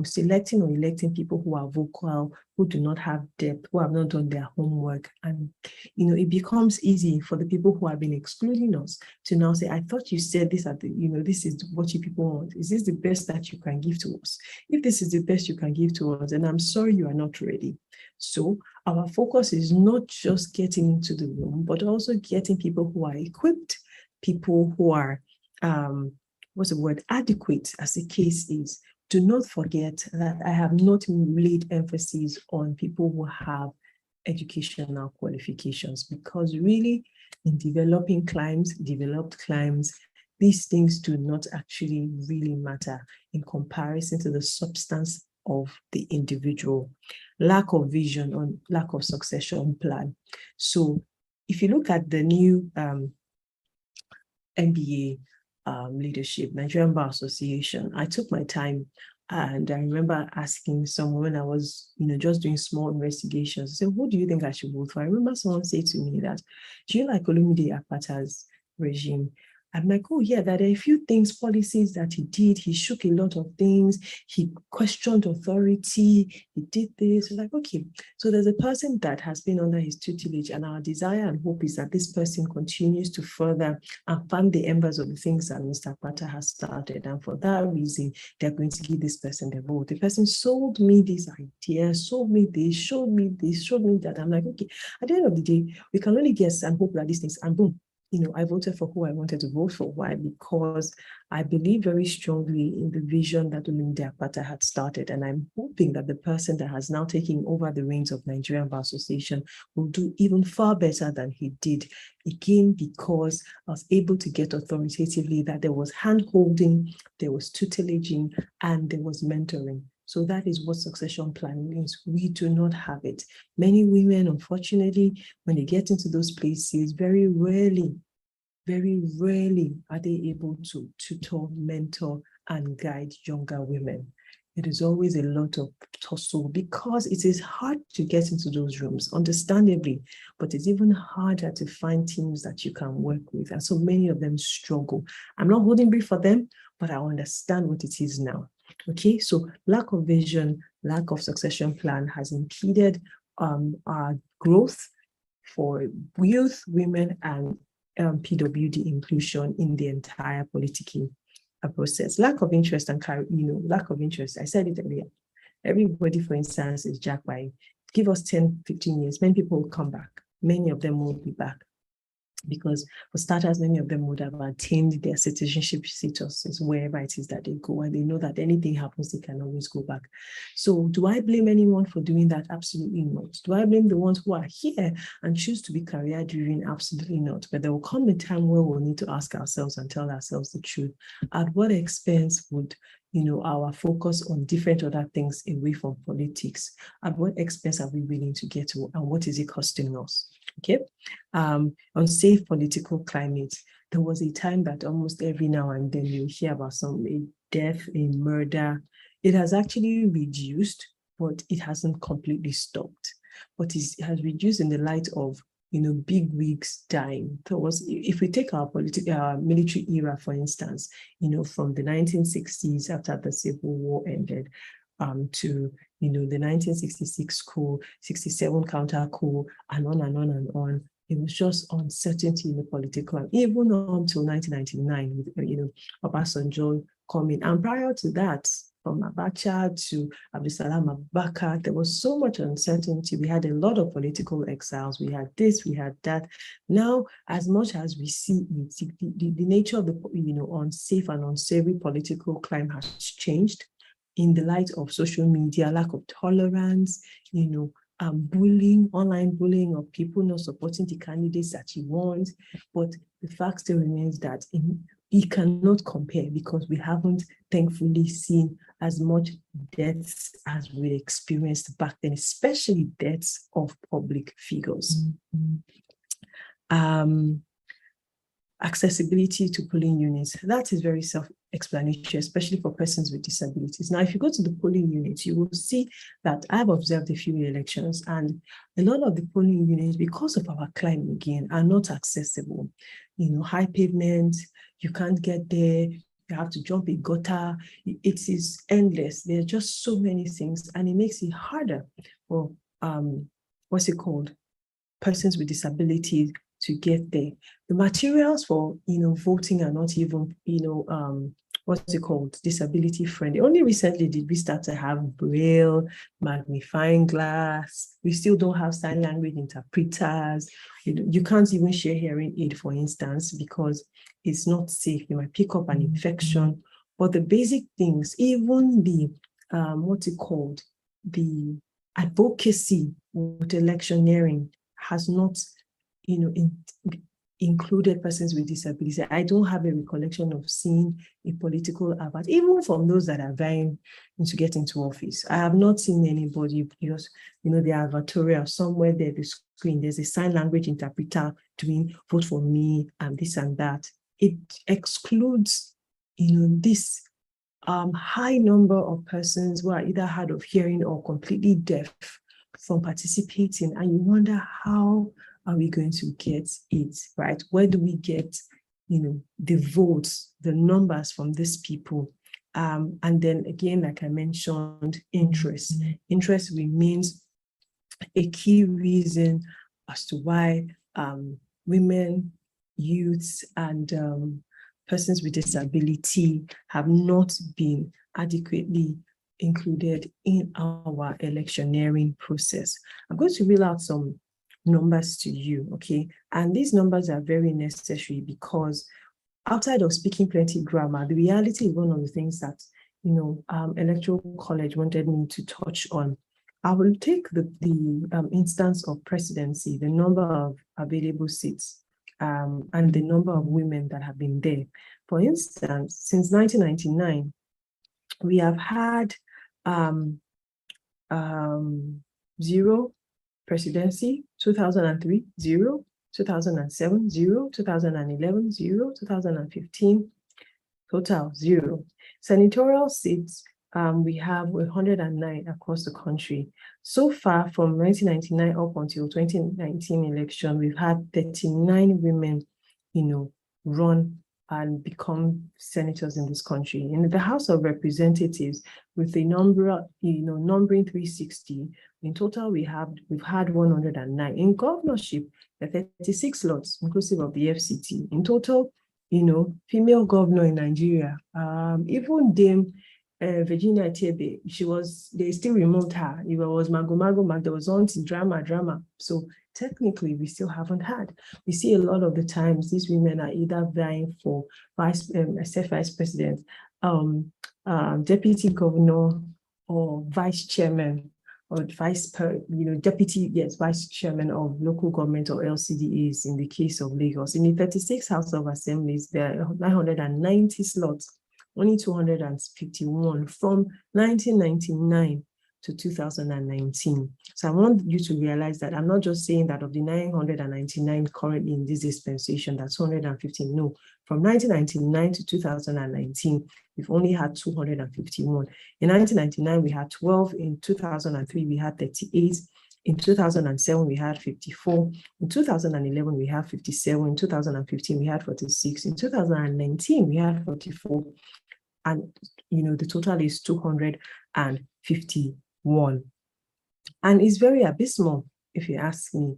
selecting or electing people who are vocal, who do not have depth, who have not done their homework. And, it becomes easy for the people who have been excluding us to now say, I thought you said this at the, this is what you people want. Is this the best that you can give to us? If this is the best you can give to us, then I'm sorry you are not ready. So our focus is not just getting into the room, but also getting people who are equipped, people who are, adequate, as the case is. Do not forget that I have not laid emphasis on people who have educational qualifications, because really in developed climes, these things do not actually really matter in comparison to the substance of the individual. Lack of vision or lack of succession plan. So if you look at the new NBA leadership, Nigerian Bar Association, I took my time, and I remember asking someone when I was, just doing small investigations, I said, who do you think I should vote for? I remember someone said to me that, do you like Olumide Akpata's regime? I'm like, oh yeah, there are a few things, policies that he did. He shook a lot of things. He questioned authority. He did this. Like, okay, so there's a person that has been under his tutelage, and our desire and hope is that this person continues to further and fan the embers of the things that Mr. Akpata has started. And for that reason, they're going to give this person the vote. The person sold me this idea, sold me this, showed me this, showed me that. I'm like, okay, at the end of the day, we can only guess and hope that these things, and boom, I voted for who I wanted to vote for. Why? Because I believe very strongly in the vision that Olumide Akpata had started. And I'm hoping that the person that has now taken over the reins of Nigerian Bar Association will do even far better than he did. Again, because I was able to get authoritatively that there was hand-holding, there was tutelaging, and there was mentoring. So that is what succession planning means. We do not have it. Many women, unfortunately, when they get into those places, very rarely are they able to tutor, mentor, and guide younger women. It is always a lot of tussle because it is hard to get into those rooms, understandably, but it's even harder to find teams that you can work with. And so many of them struggle. I'm not holding brief for them, but I understand what it is now. Okay, so lack of vision, lack of succession plan has impeded our growth for youth, women, and PWD inclusion in the entire political process. Lack of interest and lack of interest. I said it earlier. Everybody, for instance, is jacked by, give us 10, 15 years, many people will come back. Many of them will be back. Because for starters, many of them would have attained their citizenship statuses wherever it is that they go, and they know that anything happens, they can always go back. So do I blame anyone for doing that? Absolutely not. Do I blame the ones who are here and choose to be career-driven? Absolutely not. But there will come a time where we'll need to ask ourselves and tell ourselves the truth. At what expense would our focus on different other things away from politics? At what expense are we willing to get to, and what is it costing us? Okay, unsafe political climate. There was a time that almost every now and then you hear about a death, a murder. It has actually reduced, but it hasn't completely stopped. But it has reduced in the light of big wigs dying. If we take our military era, for instance, from the 1960s after the Civil War ended, to the 1966 coup, 67 counter coup, and on and on and on. It was just uncertainty in the political, even until 1999, with Obasanjo coming. And prior to that, from Abacha to Abdulsalam Abubakar, there was so much uncertainty. We had a lot of political exiles. We had this, we had that. Now, as much as we see it, the nature of the unsafe and unsavory political climate has changed in the light of social media, lack of tolerance, bullying, online bullying of people not supporting the candidates that you want. But the fact still remains that you cannot compare, because we haven't thankfully seen as much deaths as we experienced back then, especially deaths of public figures. Accessibility to polling units. That is very self-explanatory, especially for persons with disabilities. Now, if you go to the polling units, you will see that I've observed a few elections, and a lot of the polling units, because of our climate again, are not accessible. High pavement, you can't get there. you have to jump a gutter. It is endless. There are just so many things, and it makes it harder for persons with disabilities to get there. The materials for voting are not even disability friendly. Only recently did we start to have braille, magnifying glass. We still don't have sign language interpreters. You can't even share hearing aid, for instance, because it's not safe. You might pick up an infection. But the basic things, even the the advocacy with electioneering has not included persons with disabilities. I don't have a recollection of seeing a political advert, even from those that are vying to get into office. I have not seen anybody, because the advertorial somewhere there, the screen, there's a sign language interpreter doing vote for me and this and that. It excludes, this high number of persons who are either hard of hearing or completely deaf from participating. And you wonder, how are we going to get it, right? Where do we get, the votes, the numbers from these people? And then again, like I mentioned, interest. Interest remains a key reason as to why women, youths, and persons with disability have not been adequately included in our electioneering process. I'm going to reel out some numbers to you, okay? And these numbers are very necessary, because outside of speaking plenty grammar, the reality is one of the things that, Electoral College wanted me to touch on. I will take the instance of presidency, the number of available seats, and the number of women that have been there. For instance, since 1999, we have had 0 presidency, 2003, 0, 2007, 0, 2011, 0, 2015, total 0. Senatorial seats, we have 109 across the country. So far, from 1999 up until 2019 election, we've had 39 women, run and become senators in this country. In the House of Representatives, with a number, numbering 360, in total we've had 109. In governorship, there are 36 slots, inclusive of the FCT. In total, female governor in Nigeria, even Dame Virginia Tebe, they still removed her. It was Mago, there was drama. So technically, we still haven't had. We see a lot of the times these women are either vying for vice president, deputy governor, or vice chairman, or vice chairman of local government or LCDAs in the case of Lagos. In the 36 House of Assemblies, there are 990 slots, only 251 from 1999 to 2019. So I want you to realize that I'm not just saying that of the 999 currently in this dispensation, that's 215. No, from 1999 to 2019, we've only had 251. In 1999, we had 12. In 2003, we had 38. In 2007, we had 54. In 2011, we had 57. In 2015, we had 46. In 2019, we had 44. And, the total is 251. And it's very abysmal, if you ask me.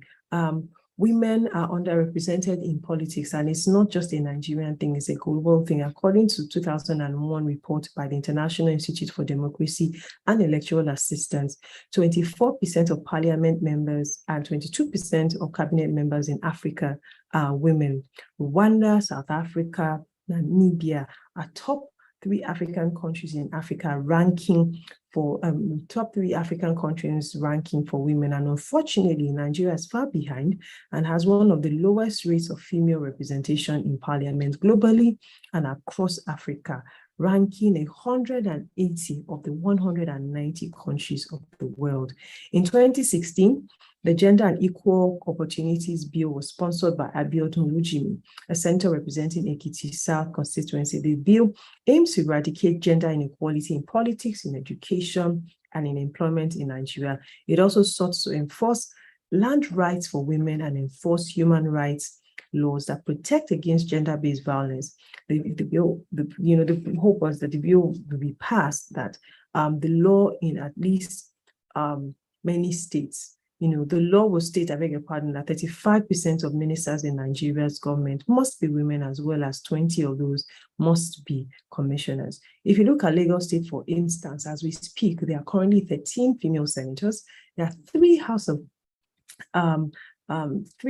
Women are underrepresented in politics, and it's not just a Nigerian thing, it's a global thing. According to 2001 report by the International Institute for Democracy and Electoral Assistance, 24% of parliament members and 22% of cabinet members in Africa are women. Rwanda, South Africa, Namibia are top 3 African countries in Africa ranking for top 3 African countries ranking for women. And unfortunately, Nigeria is far behind and has one of the lowest rates of female representation in parliament globally and across Africa, ranking 180 of the 190 countries of the world. In 2016, the Gender and Equal Opportunities Bill was sponsored by Abiodun Lujimi, a senator representing Ekiti South constituency. The bill aims to eradicate gender inequality in politics, in education, and in employment in Nigeria. It also sought to enforce land rights for women and enforce human rights laws that protect against gender-based violence. The hope was that the bill will be passed, that the law in at least many states, the law will state, I beg your pardon, that 35% of ministers in Nigeria's government must be women, as well as 20 of those must be commissioners. If you look at Lagos State, for instance, as we speak, there are currently 13 female senators. There are 3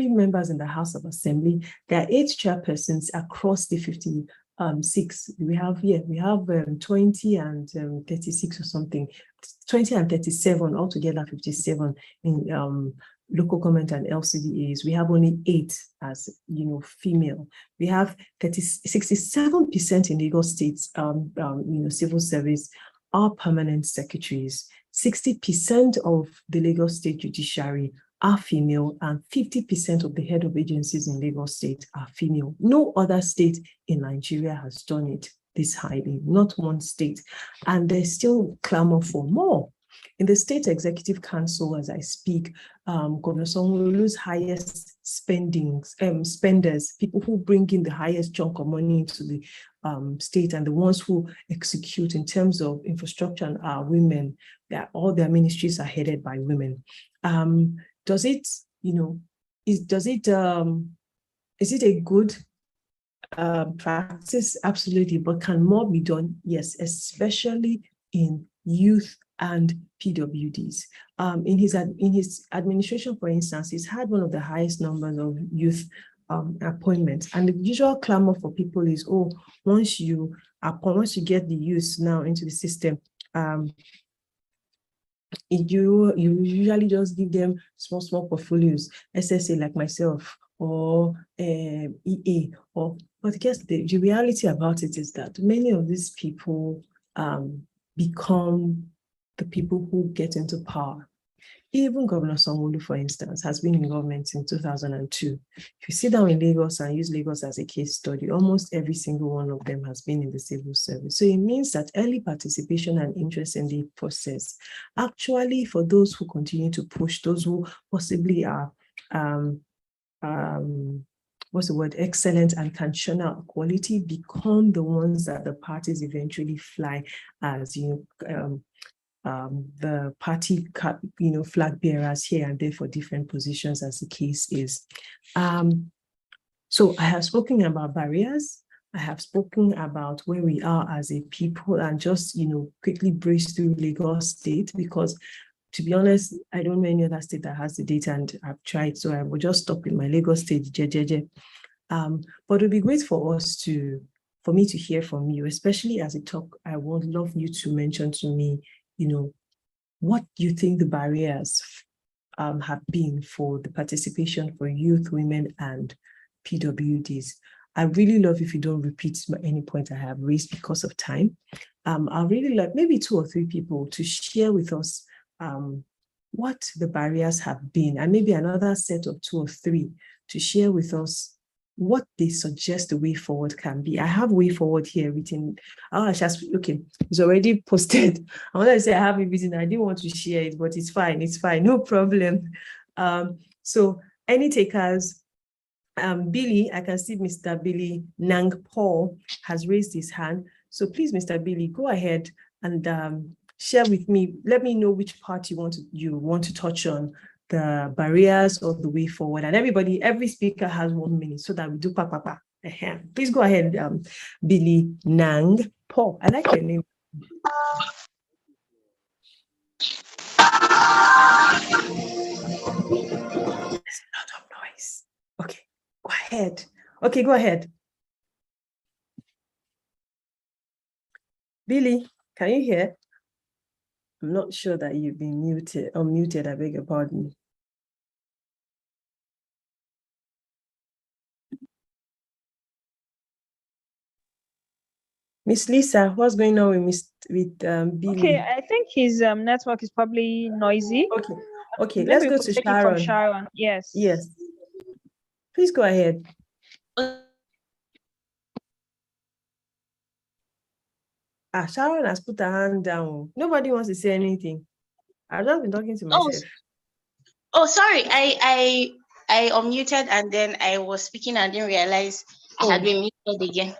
members in the House of Assembly. There are 8 chairpersons across the 56. We have 20 and 36 or something, 20 and 37, altogether 57 in local government and LCDAs. We have only 8 as female. We have 67% in Lagos State's civil service are permanent secretaries. 60% of the Lagos State judiciary are female, and 50% of the head of agencies in Lagos State are female. No other state in Nigeria has done it this highly, not one state. And there's still clamor for more. In the State Executive Council, as I speak, Governor Sanwo-Olu's highest spenders, people who bring in the highest chunk of money into the state, and the ones who execute in terms of infrastructure are women. All their ministries are headed by women. Is it a good practice? Absolutely. But can more be done? Yes, especially in youth and PWDs. In his administration, for instance, he's had one of the highest numbers of youth appointments. And the usual clamor for people is, once you get the youth now into the system, you usually just give them small portfolios, SSA like myself, or EA, but I guess the reality about it is that many of these people become the people who get into power. Even Governor Sanwo-Olu, for instance, has been in government since 2002. If you sit down in Lagos and use Lagos as a case study, almost every single one of them has been in the civil service. So it means that early participation and interest in the process, actually, for those who continue to push, those who possibly are, excellent and can churn out quality, become the ones that the parties eventually fly as, the party, flag bearers here and there for different positions, as the case is. So I have spoken about barriers. I have spoken about where we are as a people, and just, quickly breeze through Lagos State, because to be honest, I don't know any other state that has the data, and I've tried, so I will just stop in my Lagos State, but it would be great for me to hear from you, especially as a talk. I would love you to mention to me, what you think the barriers have been for the participation for youth, women, and PWDs. I really love if you don't repeat any point I have raised because of time. I'd really like maybe 2 or 3 people to share with us what the barriers have been, and maybe another set of 2 or 3 to share with us what they suggest the way forward can be. I have way forward here written. Okay, it's already posted. I wanted to say I have it written. I didn't want to share it, but it's fine, no problem. So any takers? Billy, I can see Mr. Billy Nang Paul has raised his hand. So please, Mr. Billy, go ahead and share with me. Let me know which part you want to touch on, the barriers or the way forward. And every speaker has 1 minute so that we do pa. Please go ahead, Billy Nang Paul. I like your name. There's a lot of noise. Okay, go ahead. Okay, go ahead. Billy, can you hear? I'm not sure that you've been unmuted, I beg your pardon. Miss Lisa, what's going on with Billy?
Okay, I think his network is probably noisy.
Okay, let's go to Sharon.
Sharon. Yes.
Please go ahead. Sharon has put her hand down. Nobody wants to say anything. I've just been talking to myself.
Oh, sorry. I I unmuted and then I was speaking and didn't realize I had been muted again.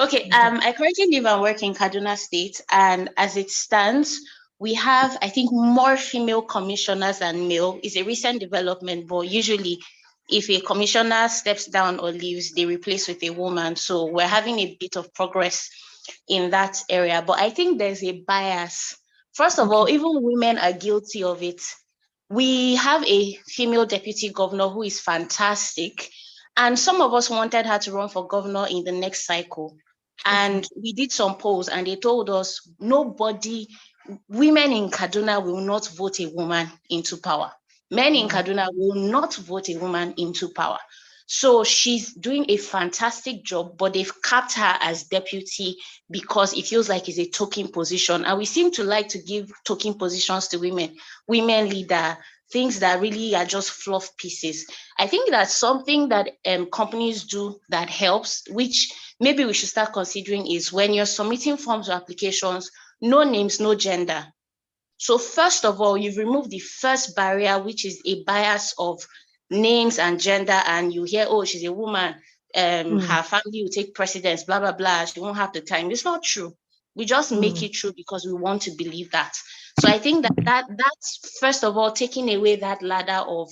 Okay, I currently live and work in Kaduna State, and as it stands, we have, I think, more female commissioners than male. It's a recent development, but usually if a commissioner steps down or leaves, they replace with a woman. So we're having a bit of progress in that area. But I think there's a bias. First of all, even women are guilty of it. We have a female deputy governor who is fantastic. And some of us wanted her to run for governor in the next cycle. And we did some polls and they told us women in Kaduna will not vote a woman into power. Men in Kaduna will not vote a woman into power. So she's doing a fantastic job, but they've capped her as deputy because it feels like it's a token position. And we seem to like to give token positions to women leader, things that really are just fluff pieces. I think that's something that companies do that helps, which maybe we should start considering is when you're submitting forms or applications, no names, no gender. So first of all, you've removed the first barrier, which is a bias of names and gender, and you hear, oh, she's a woman, her family will take precedence, blah, blah, blah, she won't have the time. It's not true. We just make it true because we want to believe that. So I think that's first of all, taking away that ladder of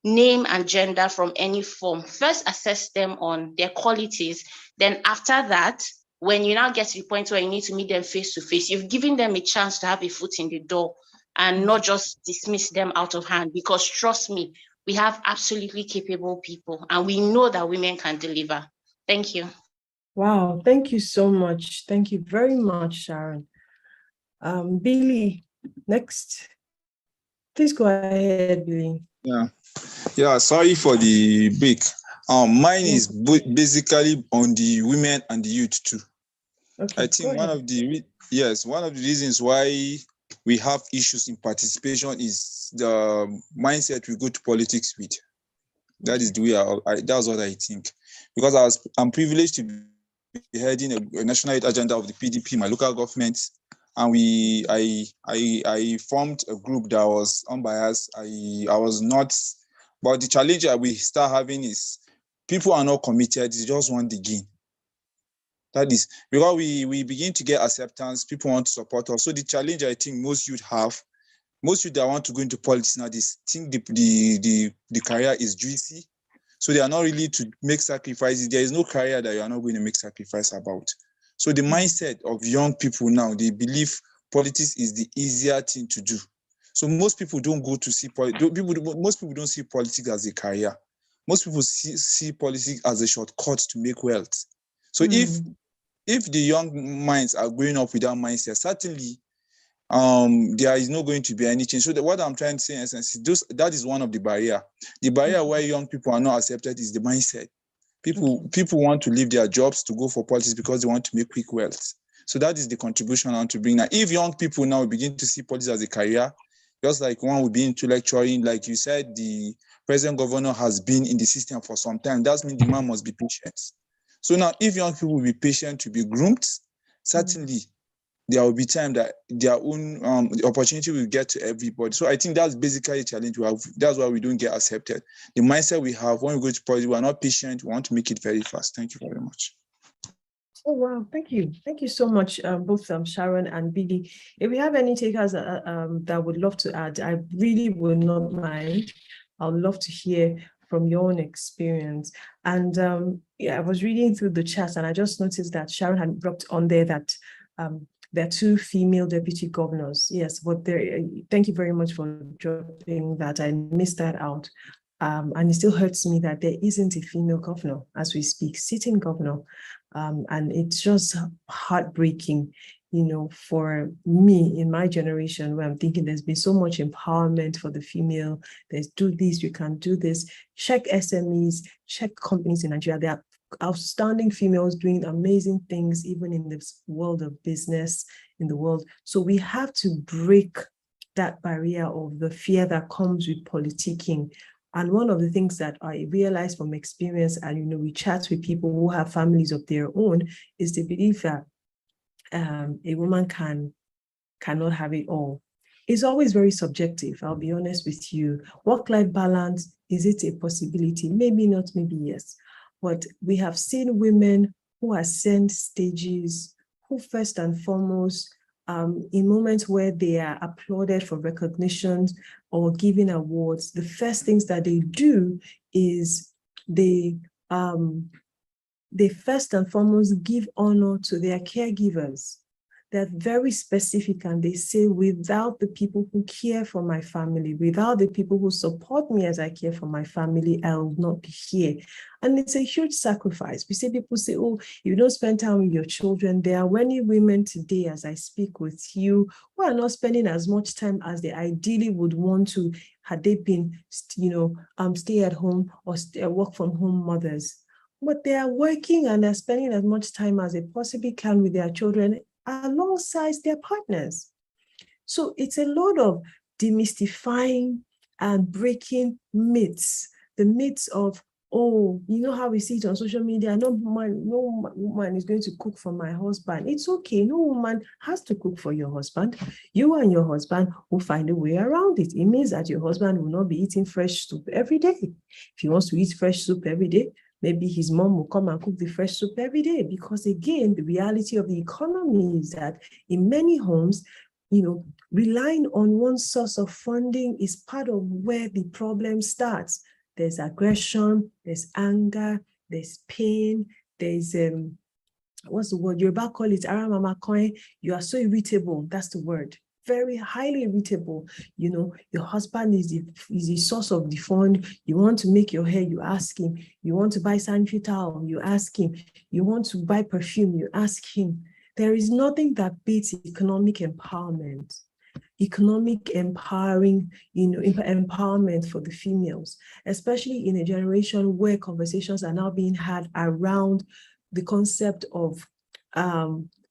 name and gender from any form. First, assess them on their qualities. Then after that, when you now get to the point where you need to meet them face to face, you've given them a chance to have a foot in the door and not just dismiss them out of hand. Because trust me, we have absolutely capable people and we know that women can deliver. Thank you.
Wow, thank you so much. Thank you very much, Sharon. Billy, next. Please go ahead, Billy.
Yeah, sorry for the break. Mine is basically on the women and the youth too. Okay, I think one of the reasons why we have issues in participation is the mindset we go to politics with. That is the way that's what I think. Because I'm privileged to be heading a national youth agenda of the PDP, my local government, and I formed a group that was unbiased. I was not, but the challenge that we start having is people are not committed, they just want the gain. That is because we begin to get acceptance, people want to support us. So the challenge I think most youth that want to go into politics now, they think the career is juicy. So they are not really to make sacrifices. There is no career that you are not going to make sacrifice about. So the mindset of young people now, they believe politics is the easier thing to do. So most people don't go to see most people don't see politics as a career. Most people see politics as a shortcut to make wealth. So if the young minds are growing up with that mindset, certainly there is not going to be any change. So what I'm trying to say in essence is that is one of the barrier. The barrier why young people are not accepted is the mindset. People want to leave their jobs to go for politics because they want to make quick wealth. So that is the contribution I want to bring. Now, if young people now begin to see politics as a career, just like one will be into lecturing, like you said, the present governor has been in the system for some time. That means the man must be patient. So now, if young people will be patient to be groomed, certainly there will be time that their own opportunity will get to everybody. So I think that's basically a challenge we have. That's why we don't get accepted. The mindset we have when we go to politics, we are not patient. We want to make it very fast. Thank you very much.
Oh, wow. Thank you. Thank you so much, both Sharon and Billy. If we have any takers that would love to add, I really would not mind. I would love to hear from your own experience. And I was reading through the chat and I just noticed that Sharon had dropped on there that there are 2 female deputy governors. Yes, but thank you very much for dropping that. I missed that out. And it still hurts me that there isn't a female governor as we speak, sitting governor. And it's just heartbreaking, for me in my generation, where I'm thinking there's been so much empowerment for the female. There's do this, you can do this. Check SMEs, check companies in Nigeria. There are outstanding females doing amazing things, even in this world of business, in the world. So we have to break that barrier of the fear that comes with politicking. And one of the things that I realized from experience, and we chat with people who have families of their own, is the belief that a woman cannot have it all. It's always very subjective, I'll be honest with you. Work-life balance, is it a possibility? Maybe not, maybe yes. But we have seen women who ascend stages, who first and foremost, in moments where they are applauded for recognition or given awards, the first things that they do is they first and foremost give honor to their caregivers. They're very specific, and they say, without the people who care for my family, without the people who support me as I care for my family, I will not be here. And it's a huge sacrifice. We see people say, oh, you don't spend time with your children. There are many women today, as I speak with you, who are not spending as much time as they ideally would want to, had they been, stay at home or work from home mothers. But they are working and they're spending as much time as they possibly can with their children alongside their partners. So it's a lot of demystifying and breaking myths. The myths of, oh, you know how we see it on social media, no woman is going to cook for my husband. It's okay, no woman has to cook for your husband. You and your husband will find a way around it. It means that your husband will not be eating fresh soup every day. If he wants to eat fresh soup every day, maybe his mom will come and cook the fresh soup every day, because again, the reality of the economy is that in many homes, relying on one source of funding is part of where the problem starts. There's aggression, there's anger, there's pain, there's, what's the word? Yoruba call it aramama coin. You are so irritable, that's the word. Very highly irritable. Your husband is the source of the fund. You want to make your hair, you ask him. You want to buy sanitary towel, you ask him. You want to buy perfume, you ask him. There is nothing that beats economic empowerment, economic empowering, empowerment for the females, especially in a generation where conversations are now being had around the concept of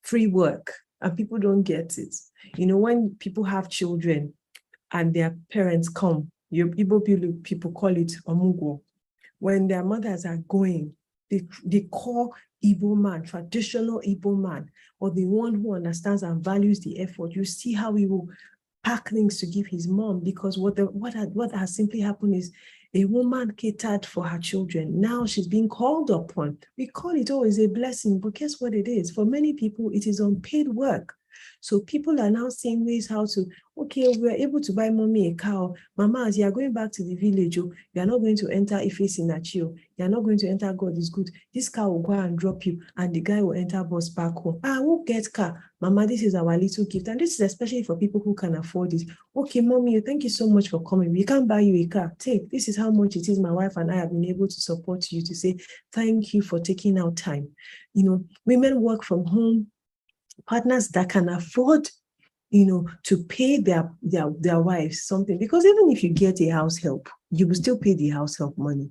free work, and people don't get it. When people have children and their parents come, your Igbo people call it omugo. When their mothers are going, they call Igbo man, traditional Igbo man, or the one who understands and values the effort. You see how he will pack things to give his mom, because what has simply happened is a woman catered for her children. Now she's being called upon. We call it always a blessing, but guess what it is? For many people, it is unpaid work. So people are now seeing ways how to, okay, we're able to buy mommy a cow. Mama, as you are going back to the village, you are not going to enter Ife Sinachio. You are not going to enter God is good. This car will go and drop you, and the guy will enter bus back home. We'll get car. Mama, this is our little gift. And this is especially for people who can afford it. Okay, mommy, thank you so much for coming. We can't buy you a car. Take, this is how much it is. My wife and I have been able to support you, to say, thank you for taking out time. Women work from home. Partners that can afford, to pay their wives something, because even if you get a house help, you will still pay the house help money.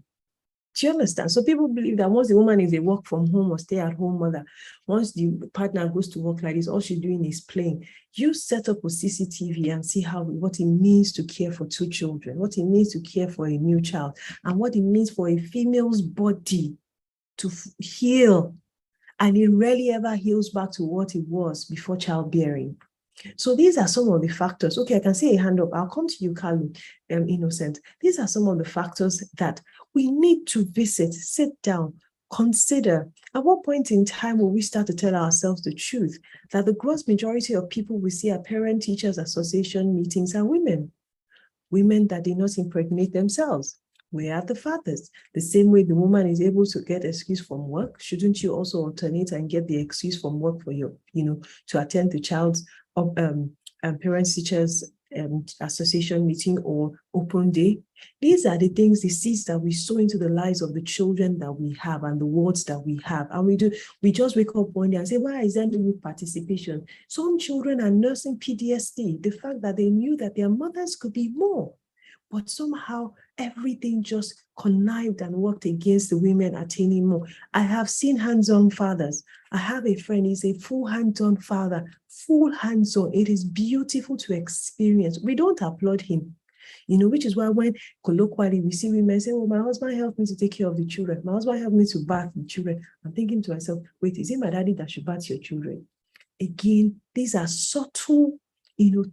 Do you understand? So people believe that once the woman is a work from home or stay at home mother, once the partner goes to work like this, all she's doing is playing. You set up a CCTV and see what it means to care for 2 children, what it means to care for a new child, and what it means for a female's body to heal. And it rarely ever heals back to what it was before childbearing. So these are some of the factors. Okay, I can see a hand up. I'll come to you, Carly, Innocent. These are some of the factors that we need to visit, sit down, consider. At what point in time will we start to tell ourselves the truth that the gross majority of people we see at Parent-Teachers Association meetings are women? Women that did not impregnate themselves. Where are the fathers? The same way the woman is able to get excuse from work, shouldn't you also alternate and get the excuse from work for your, to attend the child's Parent-Teachers Association meeting or open day? These are the things, the seeds that we sow into the lives of the children that we have and the words that we have. And we just wake up one day and say, why is there no participation? Some children are nursing PTSD, the fact that they knew that their mothers could be more. But somehow everything just connived and worked against the women attaining more. I have seen hands-on fathers. I have a friend, he's a full hands-on father, full hands-on. It is beautiful to experience. We don't applaud him, which is why when colloquially we see women say, oh, my husband helped me to take care of the children. My husband helped me to bath the children. I'm thinking to myself, wait, is it my daddy that should bath your children? Again, these are subtle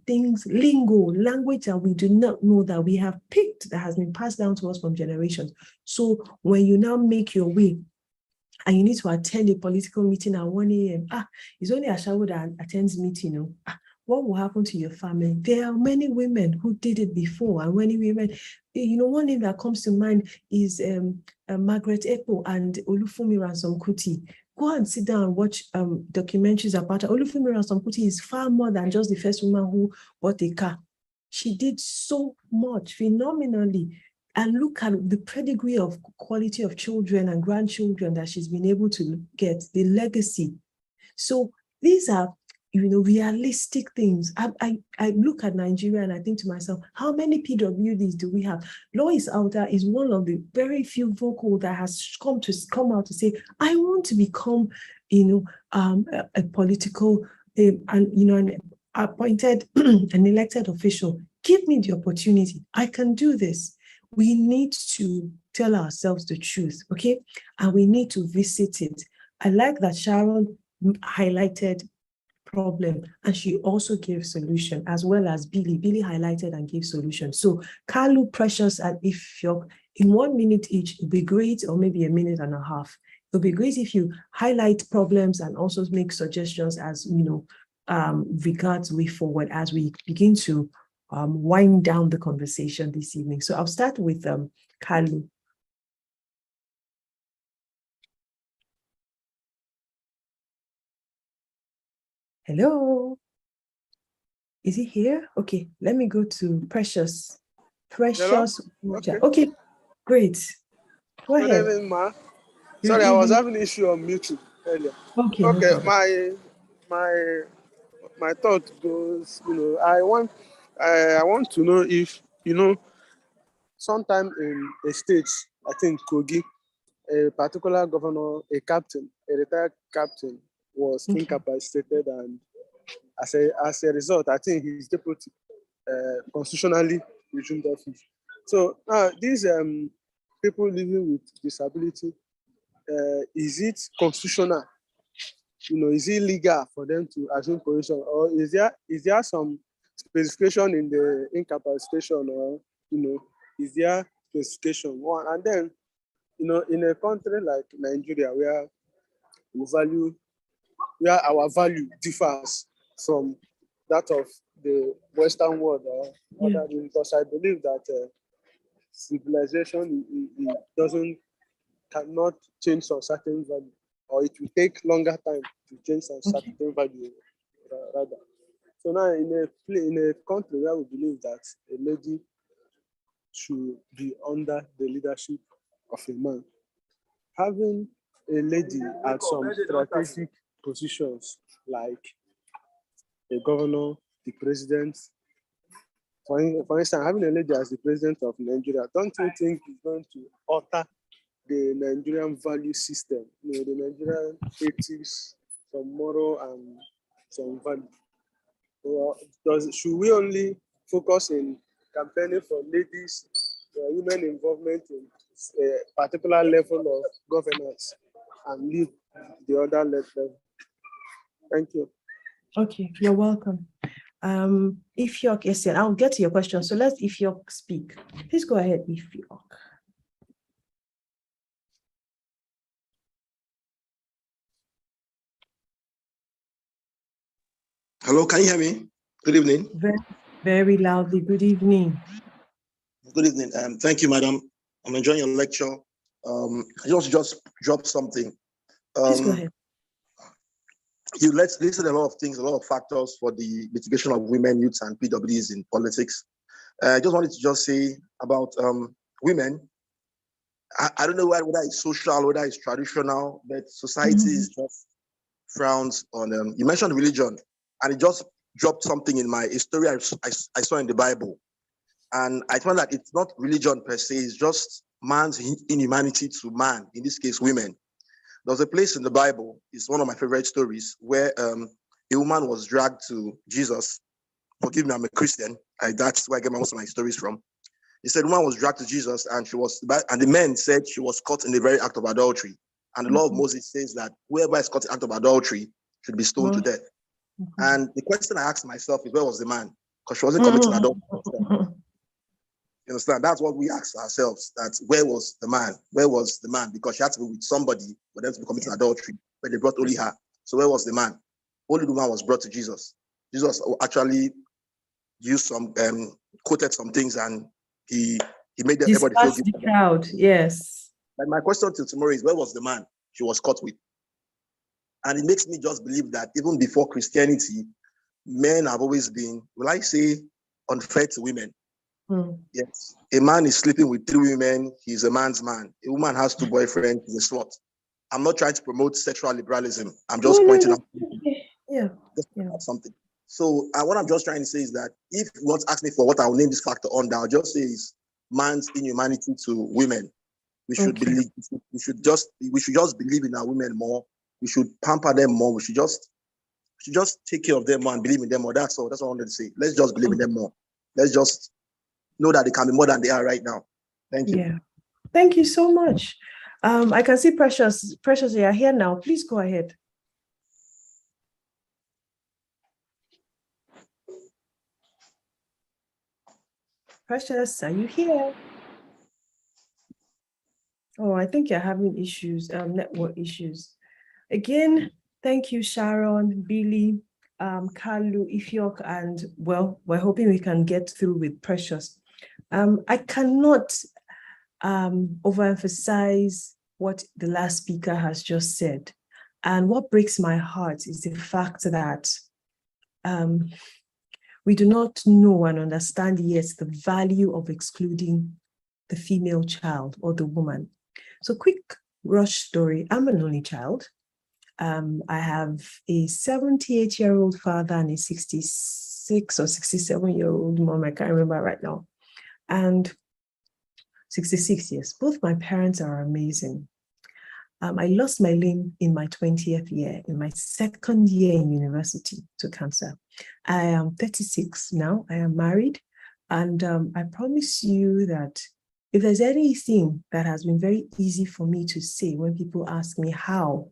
things, lingo, language that we do not know that we have picked, that has been passed down to us from generations. So when you now make your way and you need to attend a political meeting at 1 a.m., it's only Ashawo that attends meeting, what will happen to your family? There are many women who did it before, and many women, one name that comes to mind is Margaret Ekpo and Olufumi Ransom Kuti. Go and sit down and watch documentaries about her. Olufumi Ransom Kuti is far more than just the first woman who bought a car. She did so much phenomenally. And look at the pedigree of quality of children and grandchildren that she's been able to get, the legacy. So these are realistic things. I look at Nigeria and I think to myself, how many PWDs do we have? Lois Auta is one of the very few vocal that has come out to say, I want to become, a political, an appointed, an elected official. Give me the opportunity. I can do this. We need to tell ourselves the truth, okay? And we need to visit it. I like that Sharon highlighted problem, and she also gave solution, as well as Billy highlighted and gave solution. So Kalu, Precious, and Ifyok, in 1 minute each, it'll be great, or maybe a minute and a half. It'll be great if you highlight problems and also make suggestions as regards way forward as we begin to wind down the conversation this evening. So I'll start with Kalu. Hello, is he here? Okay, let me go to Precious. Precious. Okay, great. Go ahead.
Good evening, ma. Sorry, I was having an issue on mute earlier.
Okay.
No, my thought goes, I want to know if, sometime in a state, I think Kogi, a particular governor, a retired captain, was incapacitated, and as a result, I think his deputy constitutionally resumed office. So these people living with disability, is it constitutional? Is it legal for them to assume position, or is there some specification in the incapacitation, or is there specification? One, and then in a country like Nigeria, where our value differs from that of the Western world or other, because I believe that civilization cannot change some certain value, or it will take longer time to change some certain value rather. So now in a country where we believe that a lady should be under the leadership of a man, having a lady at some strategic positions like a governor, the president, for instance, having a lady as the president of Nigeria, don't you think it's going to alter the Nigerian value system, the Nigerian ethics, some moral and some value? Or should we only focus in campaigning for ladies, women involvement in a particular level of governance, and leave the other level? Thank you.
Okay, you're welcome. Ifyok, yes, I'll get to your question. So let's Ifyok speak. Please go ahead, Ifyok.
Hello, can you hear me? Good evening.
Very, very loudly. Good evening.
Good evening. Thank you, madam. I'm enjoying your lecture. I just dropped something.
Please go ahead.
You listed a lot of things, a lot of factors for the mitigation of women, youths, and PWDs in politics. I just wanted to just say about women. I don't know whether it's social, whether it's traditional, but society is just frowns on. You mentioned religion, and it just dropped something in a story I saw in the Bible. And I found that it's not religion per se, it's just man's inhumanity to man, in this case, women. There's a place in the Bible, it's one of my favorite stories, where a woman was dragged to Jesus. Forgive me, I'm a Christian. That's where I get most of my stories from. He said, woman was dragged to Jesus, and the men said she was caught in the very act of adultery. And the law of Moses says that whoever is caught in the act of adultery should be stoned to death. And the question I asked myself is, where was the man? Because she wasn't committing adultery. You understand? That's what we ask ourselves, that where was the man? Where was the man? Because she had to be with somebody for them to be committing adultery, but they brought only her. So where was the man? Only the man was brought to Jesus. Jesus actually used some, quoted some things, and he made everybody feel guilty.
The crowd, yes.
And my question till tomorrow is, where was the man she was caught with? And it makes me just believe that even before Christianity, men have always been, will I say, unfair to women. Yes. A man is sleeping with 3 women, he's a man's man. A woman has 2 boyfriends, he's a slut. I'm not trying to promote sexual liberalism. I'm just pointing out something. So what I'm just trying to say is that if you want to ask me for what I'll name this factor under, I'll just say is man's inhumanity to women. We should believe, we should just believe in our women more. We should pamper them more. We should just take care of them more and believe in them more. That's all. That's what I wanted to say. Let's just believe in them more. Let's just know that they can be more than they are right now. Thank you.
Yeah. Thank you so much. I can see Precious. Precious, you are here now. Please go ahead. Precious, are you here? Oh, I think you're having issues, network issues. Again, thank you, Sharon, Billy, Kalu, Ifiok, and well, we're hoping we can get through with Precious. I cannot overemphasize what the last speaker has just said. And what breaks my heart is the fact that we do not know and understand yet the value of excluding the female child or the woman. So quick rush story. I'm an only child. I have a 78-year-old father and a 66 or 67-year-old mom. I can't remember right now. And 66 years. Both my parents are amazing. I lost my limb in my 20th year, in my 2nd year in university, to cancer. I am 36 now. I am married. And I promise you that if there's anything that has been very easy for me to say when people ask me how,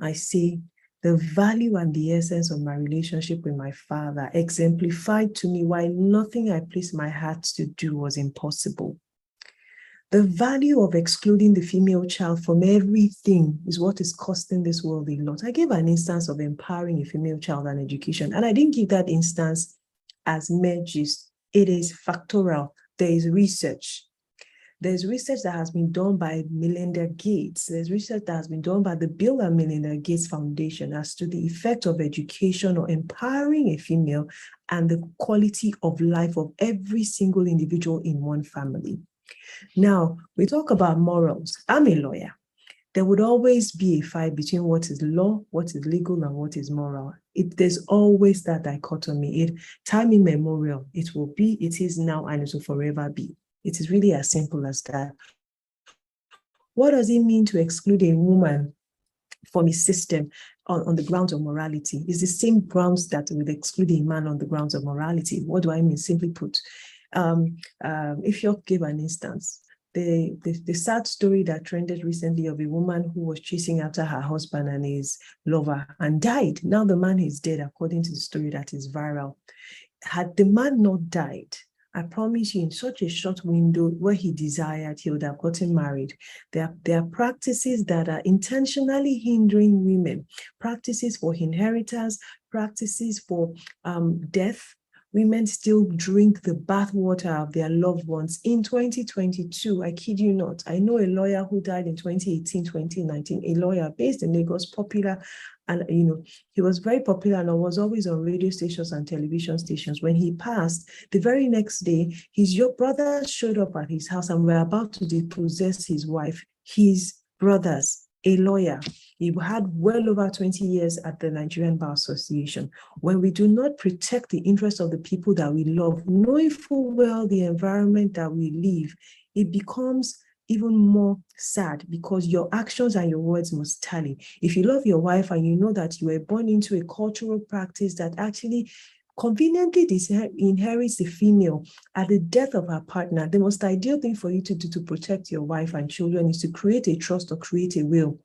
I say the value and the essence of my relationship with my father exemplified to me why nothing I placed my heart to do was impossible. The value of excluding the female child from everything is what is costing this world a lot. I gave an instance of empowering a female child and education, and I didn't give that instance as mere gist. It is factorial. There is research. There's research that has been done by Melinda Gates. There's research that has been done by the Bill and Melinda Gates Foundation as to the effect of education or empowering a female and the quality of life of every single individual in one family. Now, we talk about morals. I'm a lawyer. There would always be a fight between what is law, what is legal, and what is moral. There's always that dichotomy. Time immemorial, it will be, it is now, and it will forever be. It is really as simple as that. What does it mean to exclude a woman from a system on the grounds of morality? It's the same grounds that would exclude a man on the grounds of morality. What do I mean? Simply put, if you give an instance, the sad story that trended recently of a woman who was chasing after her husband and his lover and died. Now the man is dead, according to the story that is viral. Had the man not died, I promise you, in such a short window where he desired, he would have gotten married. There are practices that are intentionally hindering women, practices for inheritance, practices for death. Women still drink the bathwater of their loved ones. In 2022, I kid you not, I know a lawyer who died in 2018, 2019, a lawyer based in Lagos, popular, and he was very popular and was always on radio stations and television stations. When he passed, the very next day, his brother showed up at his house and were about to dispossess his wife. His brothers, a lawyer. He had well over 20 years at the Nigerian Bar Association. When we do not protect the interests of the people that we love, knowing full well the environment that we live, it becomes even more sad because your actions and your words must tally. If you love your wife and you know that you were born into a cultural practice that actually conveniently inherits the female at the death of her partner, the most ideal thing for you to do to protect your wife and children is to create a trust or create a will.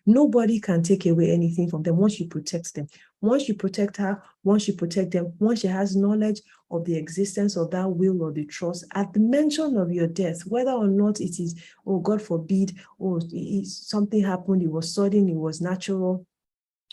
Nobody can take away anything from them once you protect them. Once you protect her, once you protect them, once she has knowledge of the existence of that will or the trust, at the mention of your death, whether or not it is, oh, God forbid, oh, something happened, it was sudden, it was natural,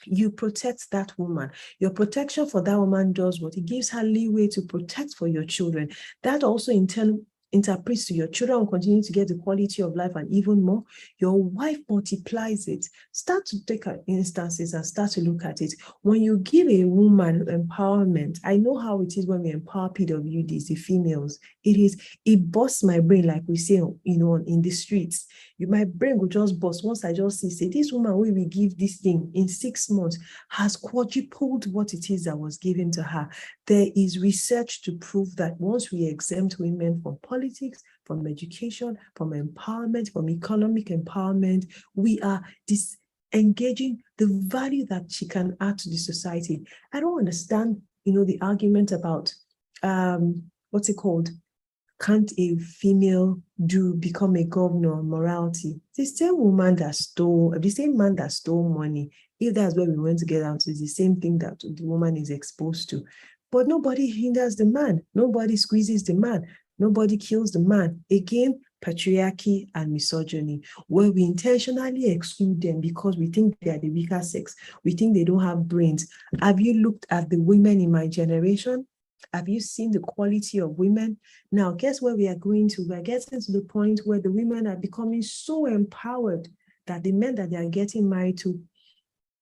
you protect that woman. Your protection for that woman does what? It gives her leeway to protect for your children. That also in turn interprets to your children will continue to get the quality of life, and even more, your wife multiplies it. Start to take instances and start to look at it. When you give a woman empowerment, I know how it is when we empower PWDs, the females. It busts my brain, like we say, in the streets. My brain will just bust once I just see, say, this woman will we give this thing in 6 months has quadrupled what it is that was given to her. There is research to prove that once we exempt women from politics, from education, from empowerment, from economic empowerment, we are disengaging the value that she can add to the society. I don't understand, the argument about, what's it called? Can't a female become a governor? Morality. The same man that stole money, if that's where we went to get down to, the same thing that the woman is exposed to. But nobody hinders the man. Nobody squeezes the man. Nobody kills the man. Again, patriarchy and misogyny, where we intentionally exclude them because we think they are the weaker sex. We think they don't have brains. Have you looked at the women in my generation? Have you seen the quality of women? Now, guess where we are going to? We're getting to the point where the women are becoming so empowered that the men that they are getting married to,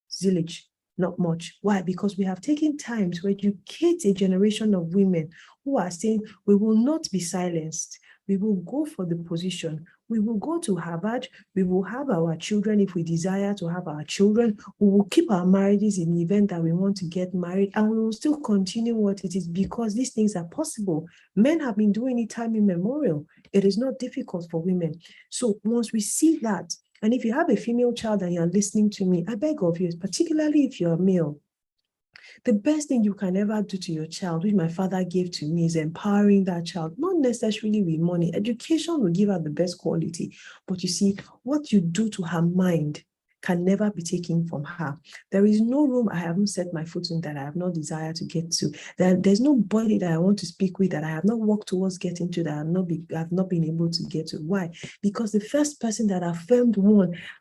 zilch, not much. Why? Because we have taken time to educate a generation of women who are saying, we will not be silenced. We will go for the position. We will go to Harvard. We will have our children if we desire to have our children. We will keep our marriages in the event that we want to get married, and we will still continue what it is because these things are possible. Men have been doing it time immemorial. It is not difficult for women. So once we see that, and if you have a female child and you're listening to me, I beg of you, particularly if you're a male, the best thing you can ever do to your child, which my father gave to me, is empowering that child, not necessarily with money. Education will give her the best quality. But you see, what you do to her mind can never be taken from her. There is no room I haven't set my foot in that I have no desire to get to. There's nobody that I want to speak with that I have not worked towards getting to that I have not been able to get to. Why? Because the first person that affirmed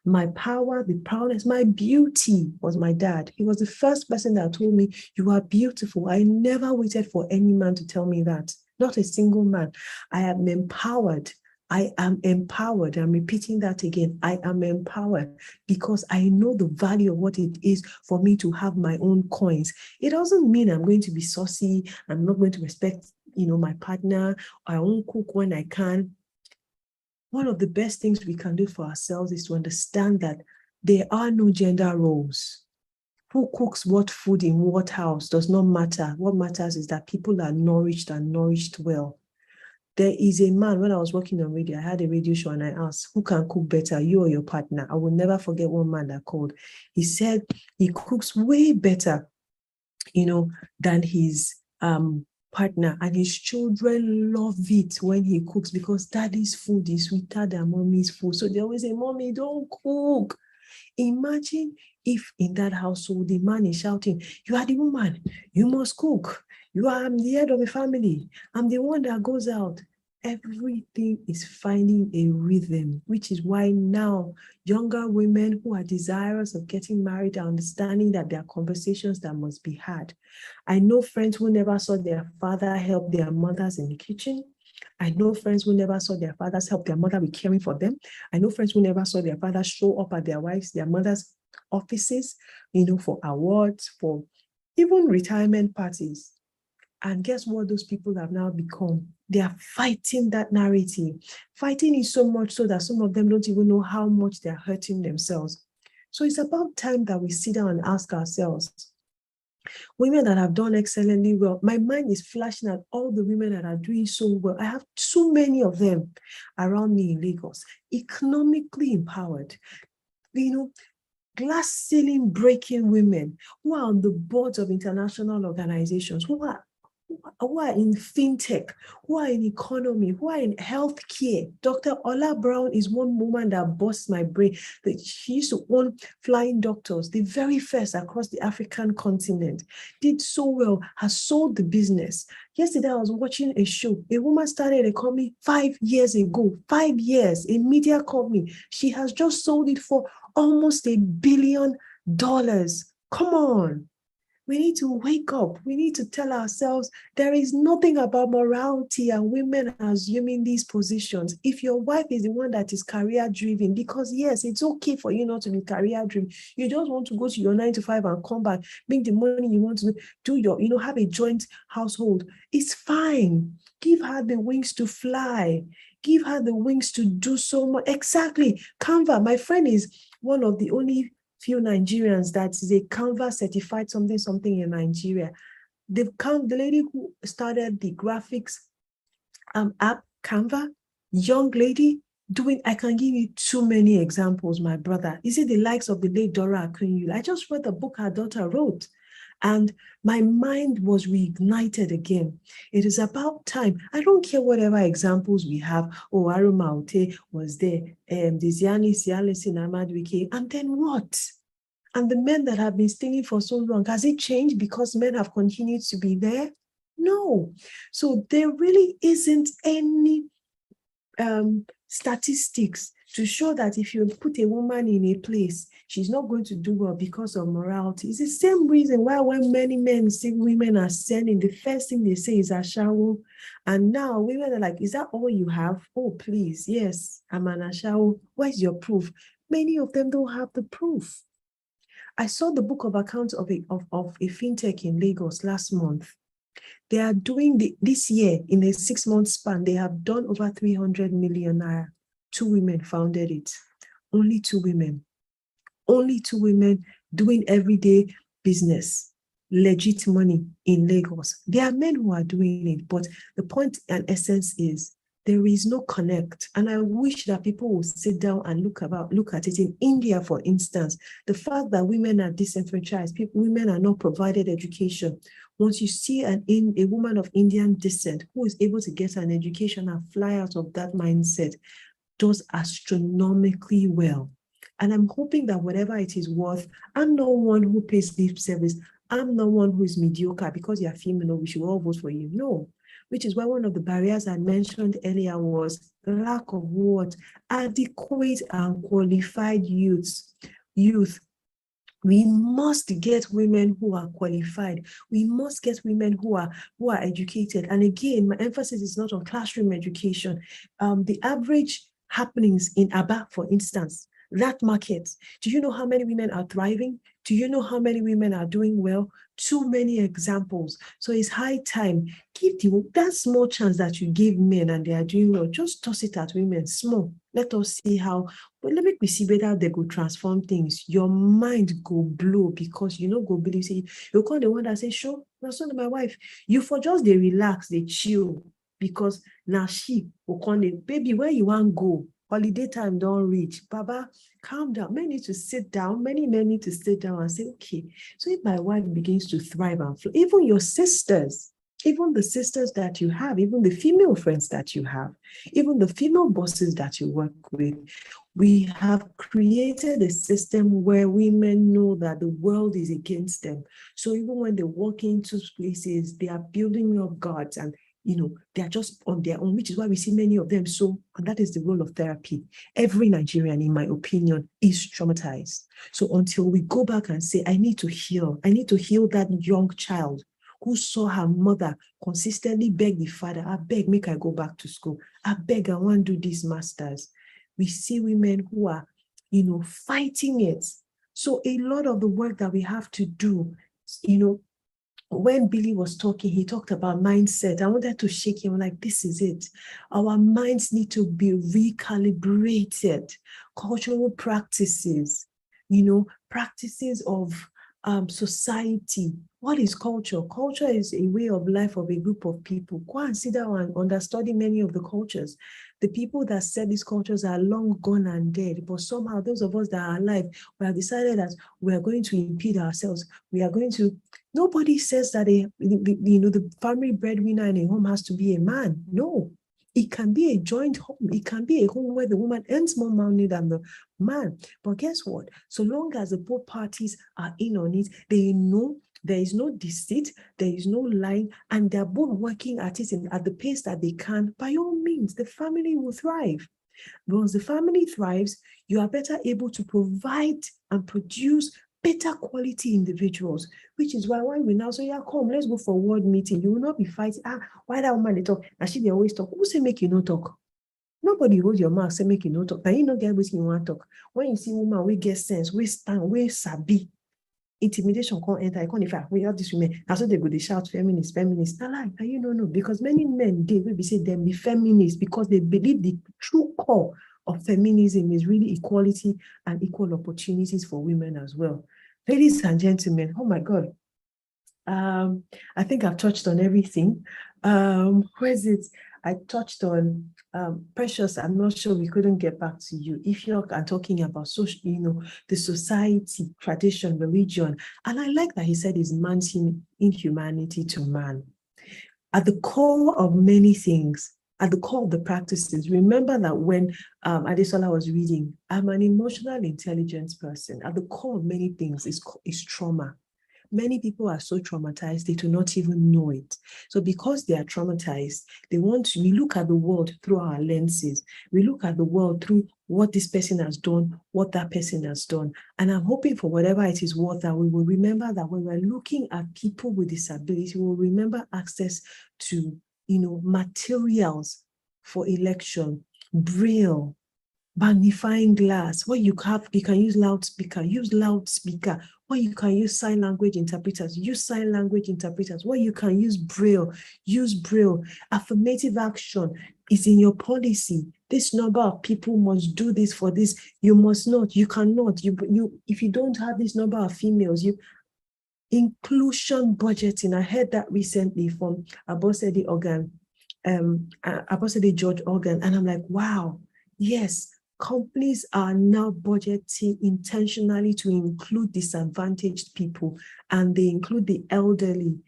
my power, the proudness, my beauty was my dad. He was the first person that told me, you are beautiful. I never waited for any man to tell me that. Not a single man. I am empowered. I am empowered. I'm repeating that again. I am empowered because I know the value of what it is for me to have my own coins. It doesn't mean I'm going to be saucy. I'm not going to respect, my partner. I won't cook when I can. One of the best things we can do for ourselves is to understand that there are no gender roles. Who cooks what food in what house does not matter. What matters is that people are nourished and nourished well. There is a man, when I was working on radio, I had a radio show and I asked, who can cook better, you or your partner? I will never forget one man that called. He said he cooks way better, than his partner, and his children love it when he cooks because daddy's food is sweeter than mommy's food. So they always say, mommy, don't cook. Imagine if in that household, the man is shouting, you are the woman, you must cook. I'm the head of the family. I'm the one that goes out. Everything is finding a rhythm, which is why now younger women who are desirous of getting married are understanding that there are conversations that must be had. I know friends who never saw their father help their mothers in the kitchen. I know friends who never saw their fathers help their mother with caring for them. I know friends who never saw their fathers show up at their mothers' offices, for awards, for even retirement parties. And guess what those people have now become? They are fighting that narrative. Fighting it so much so that some of them don't even know how much they're hurting themselves. So it's about time that we sit down and ask ourselves, women that have done excellently well, my mind is flashing at all the women that are doing so well. I have so many of them around me in Lagos, economically empowered, glass ceiling breaking women who are on the boards of international organizations, who are who are in fintech, who are in economy, who are in healthcare. Dr. Ola Brown is one woman that busts my brain. That she used to own Flying Doctors, the very first across the African continent, did so well, has sold the business. Yesterday, I was watching a show. A woman started a company 5 years ago, 5 years, a media company. She has just sold it for almost $1 billion. Come on. We need to wake up. We need to tell ourselves there is nothing about morality and women assuming these positions. If your wife is the one that is career driven, because yes, it's okay for you not to be career driven. You just want to go to your 9 to 5 and come back, make the money you want to do your, have a joint household. It's fine. Give her the wings to fly. Give her the wings to do so much. Exactly. Canva, my friend, is one of the only few Nigerians that is a Canva certified something in Nigeria. The lady who started the graphics app Canva, young lady doing, I can give you too many examples, my brother. Is it the likes of the late Dora Akunyili? I just read the book her daughter wrote, and my mind was reignited again. It is about time. I don't care whatever examples we have. Oh, Arumaute was there, Diziani Sialisi Namadwike, and then what? And the men that have been stealing for so long, has it changed because men have continued to be there? No. So there really isn't any statistics to show that if you put a woman in a place, she's not going to do well because of morality. It's the same reason why when many men see women are sending, the first thing they say is Ashawo. And now women are like, is that all you have? Oh, please, yes, I'm an Ashawo. Where's your proof? Many of them don't have the proof. I saw the book of accounts of a fintech in Lagos last month. They are doing this year, in a 6-month span, they have done over 300 million naira. 2 women founded it. Only 2 women. Only 2 women doing everyday business, legit money in Lagos. There are men who are doing it, but the point and essence is there is no connect. And I wish that people would sit down and look at it. In India, for instance, the fact that women are disenfranchised, women are not provided education. Once you see a woman of Indian descent who is able to get an education and fly out of that mindset, does astronomically well. And I'm hoping that whatever it is worth, I'm not one who pays lip service. I'm not one who is mediocre because you're female, we should all vote for you. No. Which is why one of the barriers I mentioned earlier was the lack of what? Adequate and qualified youth. We must get women who are qualified. We must get women who are educated. And again, my emphasis is not on classroom education. The average happenings in Aba, for instance, that market, do you know how many women are thriving? Do you know how many women are doing well? Too many examples. So it's high time. Give that small chance that you give men and they are doing well. Just toss it at women, small. Let us see how, but let me see whether they go transform things. Your mind go blow because you know go believe. See, you call the one that say, sure, that's not my wife. You for just they relax, they chill. Because now she will call the baby, where you want to go? Holiday time don't reach. Baba, calm down. Men need to sit down. Many men need to sit down and say, okay, so if my wife begins to thrive and flow, even your sisters, even the sisters that you have, even the female friends that you have, even the female bosses that you work with, we have created a system where women know that the world is against them. So even when they walk into places, they are building up guards and they are just on their own, which is why we see many of them. So, and that is the role of therapy. Every Nigerian, in my opinion, is traumatized. So until we go back and say, I need to heal that young child who saw her mother consistently beg the father, I beg, make I go back to school. I beg, I want to do this masters. We see women who are, fighting it. So a lot of the work that we have to do, when Billy was talking, he talked about mindset. I wanted to shake him like, this is it. Our minds need to be recalibrated. Cultural practices, practices of society. What is culture? Culture is a way of life of a group of people. Go and sit down and understudy many of the cultures. The people that set these cultures are long gone and dead, but somehow those of us that are alive, we have decided that we are going to impede ourselves. We are going to, nobody says that the family breadwinner in a home has to be a man. No, it can be a joint home. It can be a home where the woman earns more money than the man. But guess what? So long as the both parties are in on it, they know there is no deceit, there is no lying, and they're both working at it at the pace that they can. By all means, the family will thrive. Because the family thrives, you are better able to provide and produce better quality individuals, which is why we now say, yeah, come, let's go for a ward meeting. You will not be fighting, why that woman they talk? Actually, they always talk. Who say make you no talk? Nobody hold your mouth, say make you no talk. Now you not get what you want to talk. When you see woman, we get sense, we stand, we sabi. Intimidation can't enter. I can't, in fact, we have this women. And so they go, they shout feminist. No, you know, because many men, they will be say them be feminists because they believe the true core of feminism is really equality and equal opportunities for women as well. Ladies and gentlemen, oh my God. I think I've touched on everything. Where is it? I touched on Precious. I'm not sure we couldn't get back to you. If you're talking about social, the society, tradition, religion, and I like that he said is man's inhumanity to man. At the core of many things, at the core of the practices, remember that when Adesola was reading, I'm an emotional intelligence person. At the core of many things is trauma. Many people are so traumatized, they do not even know it. So because they are traumatized, we look at the world through our lenses. We look at the world through what this person has done, what that person has done. And I'm hoping for whatever it is worth that we will remember that when we're looking at people with disability, we will remember access to, materials for election, Braille, magnifying glass, where you can use loudspeaker, where you can use sign language interpreters, use sign language interpreters, where you can use Braille, use Braille. Affirmative action is in your policy. This number of people must do this for this. You must not, you cannot, if you don't have this number of females, inclusion budgeting. I heard that recently from Abosede George Organ, and I'm like, wow, yes. Companies are now budgeting intentionally to include disadvantaged people, and they include the elderly,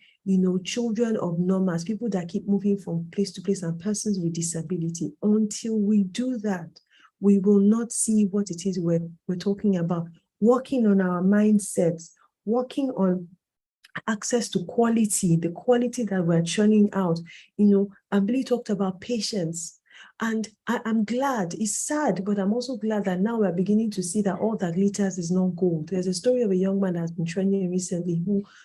children of nomads, people that keep moving from place to place, and persons with disability. Until we do that, we will not see what it is we're talking about. Working on our mindsets, working on access to quality, the quality that we're churning out. Abili talked about patience. And I'm glad, it's sad, but I'm also glad that now we're beginning to see that all that glitters is not gold. There's a story of a young man that's been training recently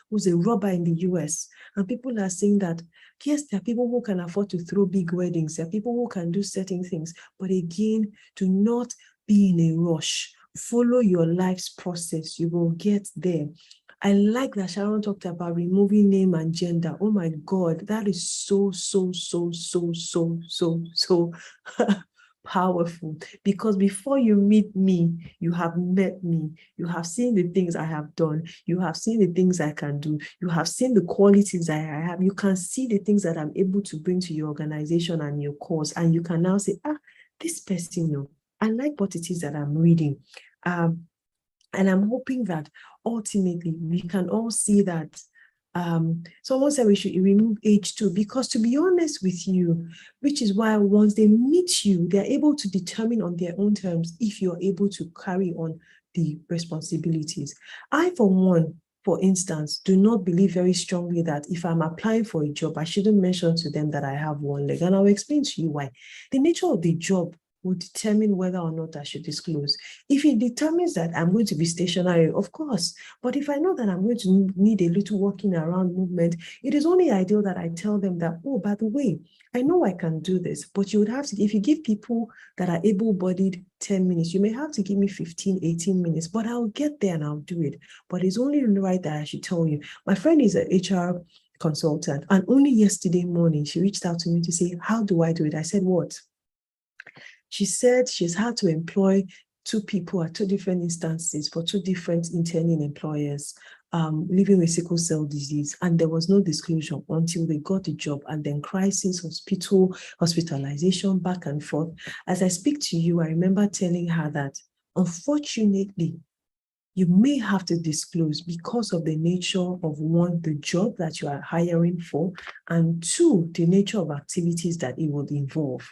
who's a robber in the US. And people are saying that, yes, there are people who can afford to throw big weddings. There are people who can do certain things. But again, do not be in a rush. Follow your life's process. You will get there. I like that Sharon talked about removing name and gender. Oh my God, that is so powerful. Because before you meet me, you have met me. You have seen the things I have done. You have seen the things I can do. You have seen the qualities that I have. You can see the things that I'm able to bring to your organization and your cause. And you can now say, this person, I like what it is that I'm reading. And I'm hoping that ultimately we can all see that someone said we should remove age too, because to be honest with you, which is why once they meet you, they're able to determine on their own terms if you're able to carry on the responsibilities. I, for one, for instance, do not believe very strongly that if I'm applying for a job, I shouldn't mention to them that I have one leg. And I'll explain to you why. The nature of the job will determine whether or not I should disclose. If it determines that I'm going to be stationary, of course, but if I know that I'm going to need a little walking around movement, it is only ideal that I tell them that, oh, by the way, I know I can do this, but you would have to, if you give people that are able-bodied 10 minutes, you may have to give me 15, 18 minutes, but I'll get there and I'll do it. But it's only right that I should tell you. My friend is an HR consultant, and only yesterday morning, she reached out to me to say, how do I do it? I said, what? She said she's had to employ 2 people at 2 different instances for 2 different interning employers. living with sickle cell disease, and there was no disclosure until they got the job, and then crisis, hospitalization, back and forth. As I speak to you, I remember telling her that, unfortunately, you may have to disclose because of the nature of, one, the job that you are hiring for, and two, the nature of activities that it would involve.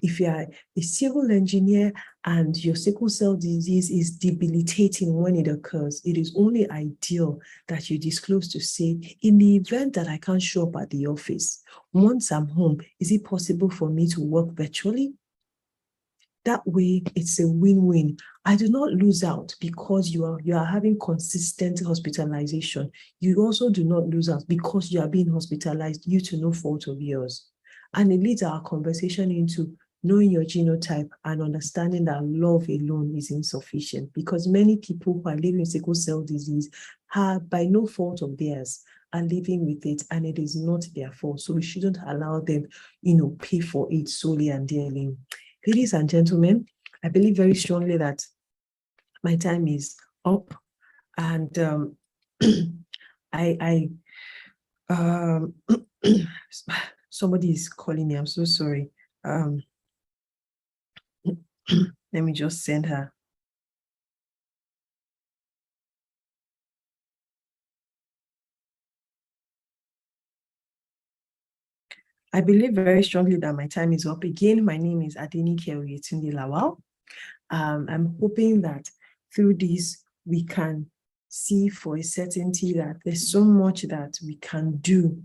If you are a civil engineer and your sickle cell disease is debilitating when it occurs, it is only ideal that you disclose to say, in the event that I can't show up at the office, once I'm home, is it possible for me to work virtually? That way, it's a win-win. I do not lose out because you are having consistent hospitalization. You also do not lose out because you are being hospitalized due to no fault of yours. And it leads our conversation into knowing your genotype and understanding that love alone is insufficient, because many people who are living with sickle cell disease have, by no fault of theirs, are living with it, and it is not their fault. So we shouldn't allow them, pay for it solely and dearly. Ladies and gentlemen, I believe very strongly that my time is up, and somebody is calling me. I'm so sorry. Let me just send her. I believe very strongly that my time is up. Again, my name is Adenike Oyetunde Lawal. I'm hoping that through this, we can see for a certainty that there's so much that we can do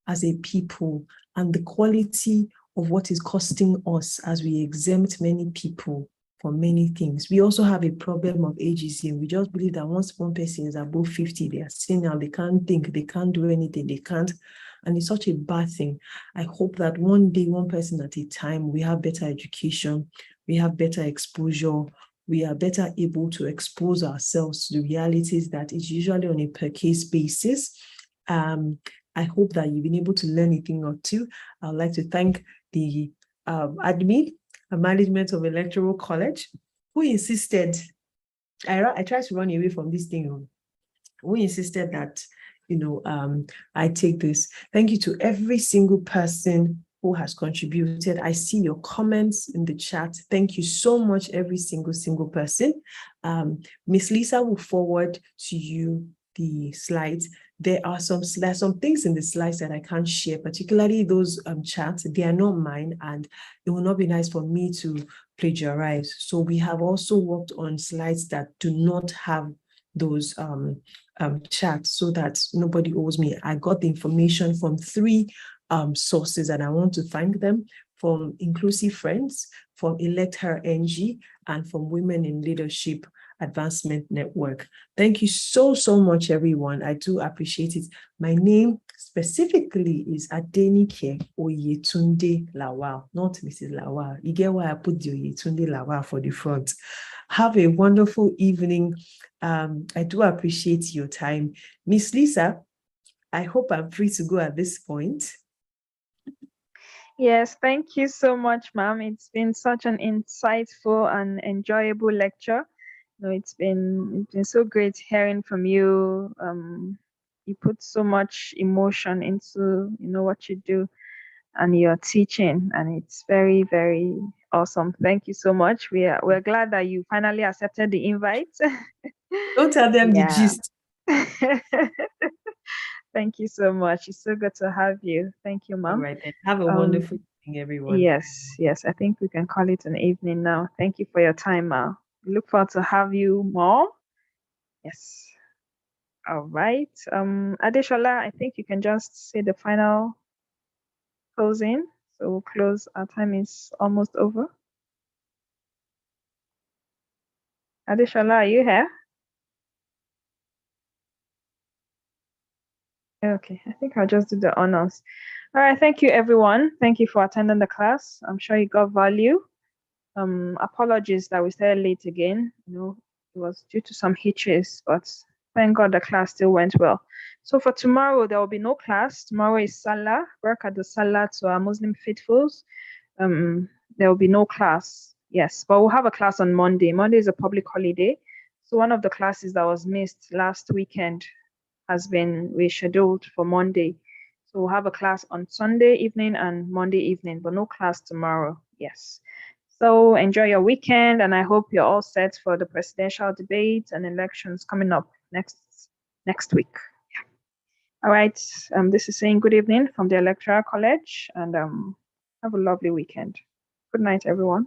as a people, and the quality of what is costing us as we exempt many people for many things. We also have a problem of ageism. We just believe that once one person is above 50, they are senile, they can't think, they can't do anything, they can't. And it's such a bad thing. I hope that one day, one person at a time, we have better education, we have better exposure, we are better able to expose ourselves to the realities that is usually on a per case basis. I hope that you've been able to learn a thing or two. I'd like to thank the admin and management of Electoral College, who insisted, I tried to run away from this thing, who insisted that I take this. Thank you to every single person who has contributed. I see your comments in the chat. Thank you so much, every single person. Miss Lisa will forward to you the slides. There's some things in the slides that I can't share, particularly those chats. They are not mine, and it will not be nice for me to plagiarize. So we have also worked on slides that do not have those chats, so that nobody owes me. I got the information from 3 sources, and I want to thank them: from Inclusive Friends, from Elect Her NG, and from Women in Leadership Advancement Network. Thank you so much, everyone. I do appreciate it. My name specifically is Adenike Oyetunde Lawal, not Mrs. Lawal. You get why I put the Oyetunde Lawal for the front. Have a wonderful evening. I do appreciate your time. Miss Lisa, I hope I'm free to go at this point.
Yes, thank you so much, ma'am. It's been such an insightful and enjoyable lecture. It's been so great hearing from you. You put so much emotion into what you do and your teaching, and it's very, very awesome. Thank you so much. We're glad that you finally accepted the invite.
Don't tell them the gist.
Thank you so much. It's so good to have you. Thank you, ma'am.
All right, then. Have a wonderful evening, everyone.
Yes. I think we can call it an evening now. Thank you for your time, Ma. Look forward to have you more. Yes. All right. Adeshola, I think you can just say the final closing. So we'll close. Our time is almost over. Adeshola, are you here? Okay, I think I'll just do the honors. All right, thank you, everyone. Thank you for attending the class. I'm sure you got value. Apologies that we started late again. It was due to some hitches, but thank God the class still went well. So for tomorrow, there will be no class. Tomorrow is Salah, work at the Salah to our Muslim faithfuls. There will be no class. Yes, but we'll have a class on Monday. Monday is a public holiday. So one of the classes that was missed last weekend, has been rescheduled for Monday. So we'll have a class on Sunday evening and Monday evening, but no class tomorrow. Yes. So enjoy your weekend, and I hope you're all set for the presidential debates and elections coming up next week. Yeah. All right. This is saying good evening from the Electoral College, and have a lovely weekend. Good night, everyone.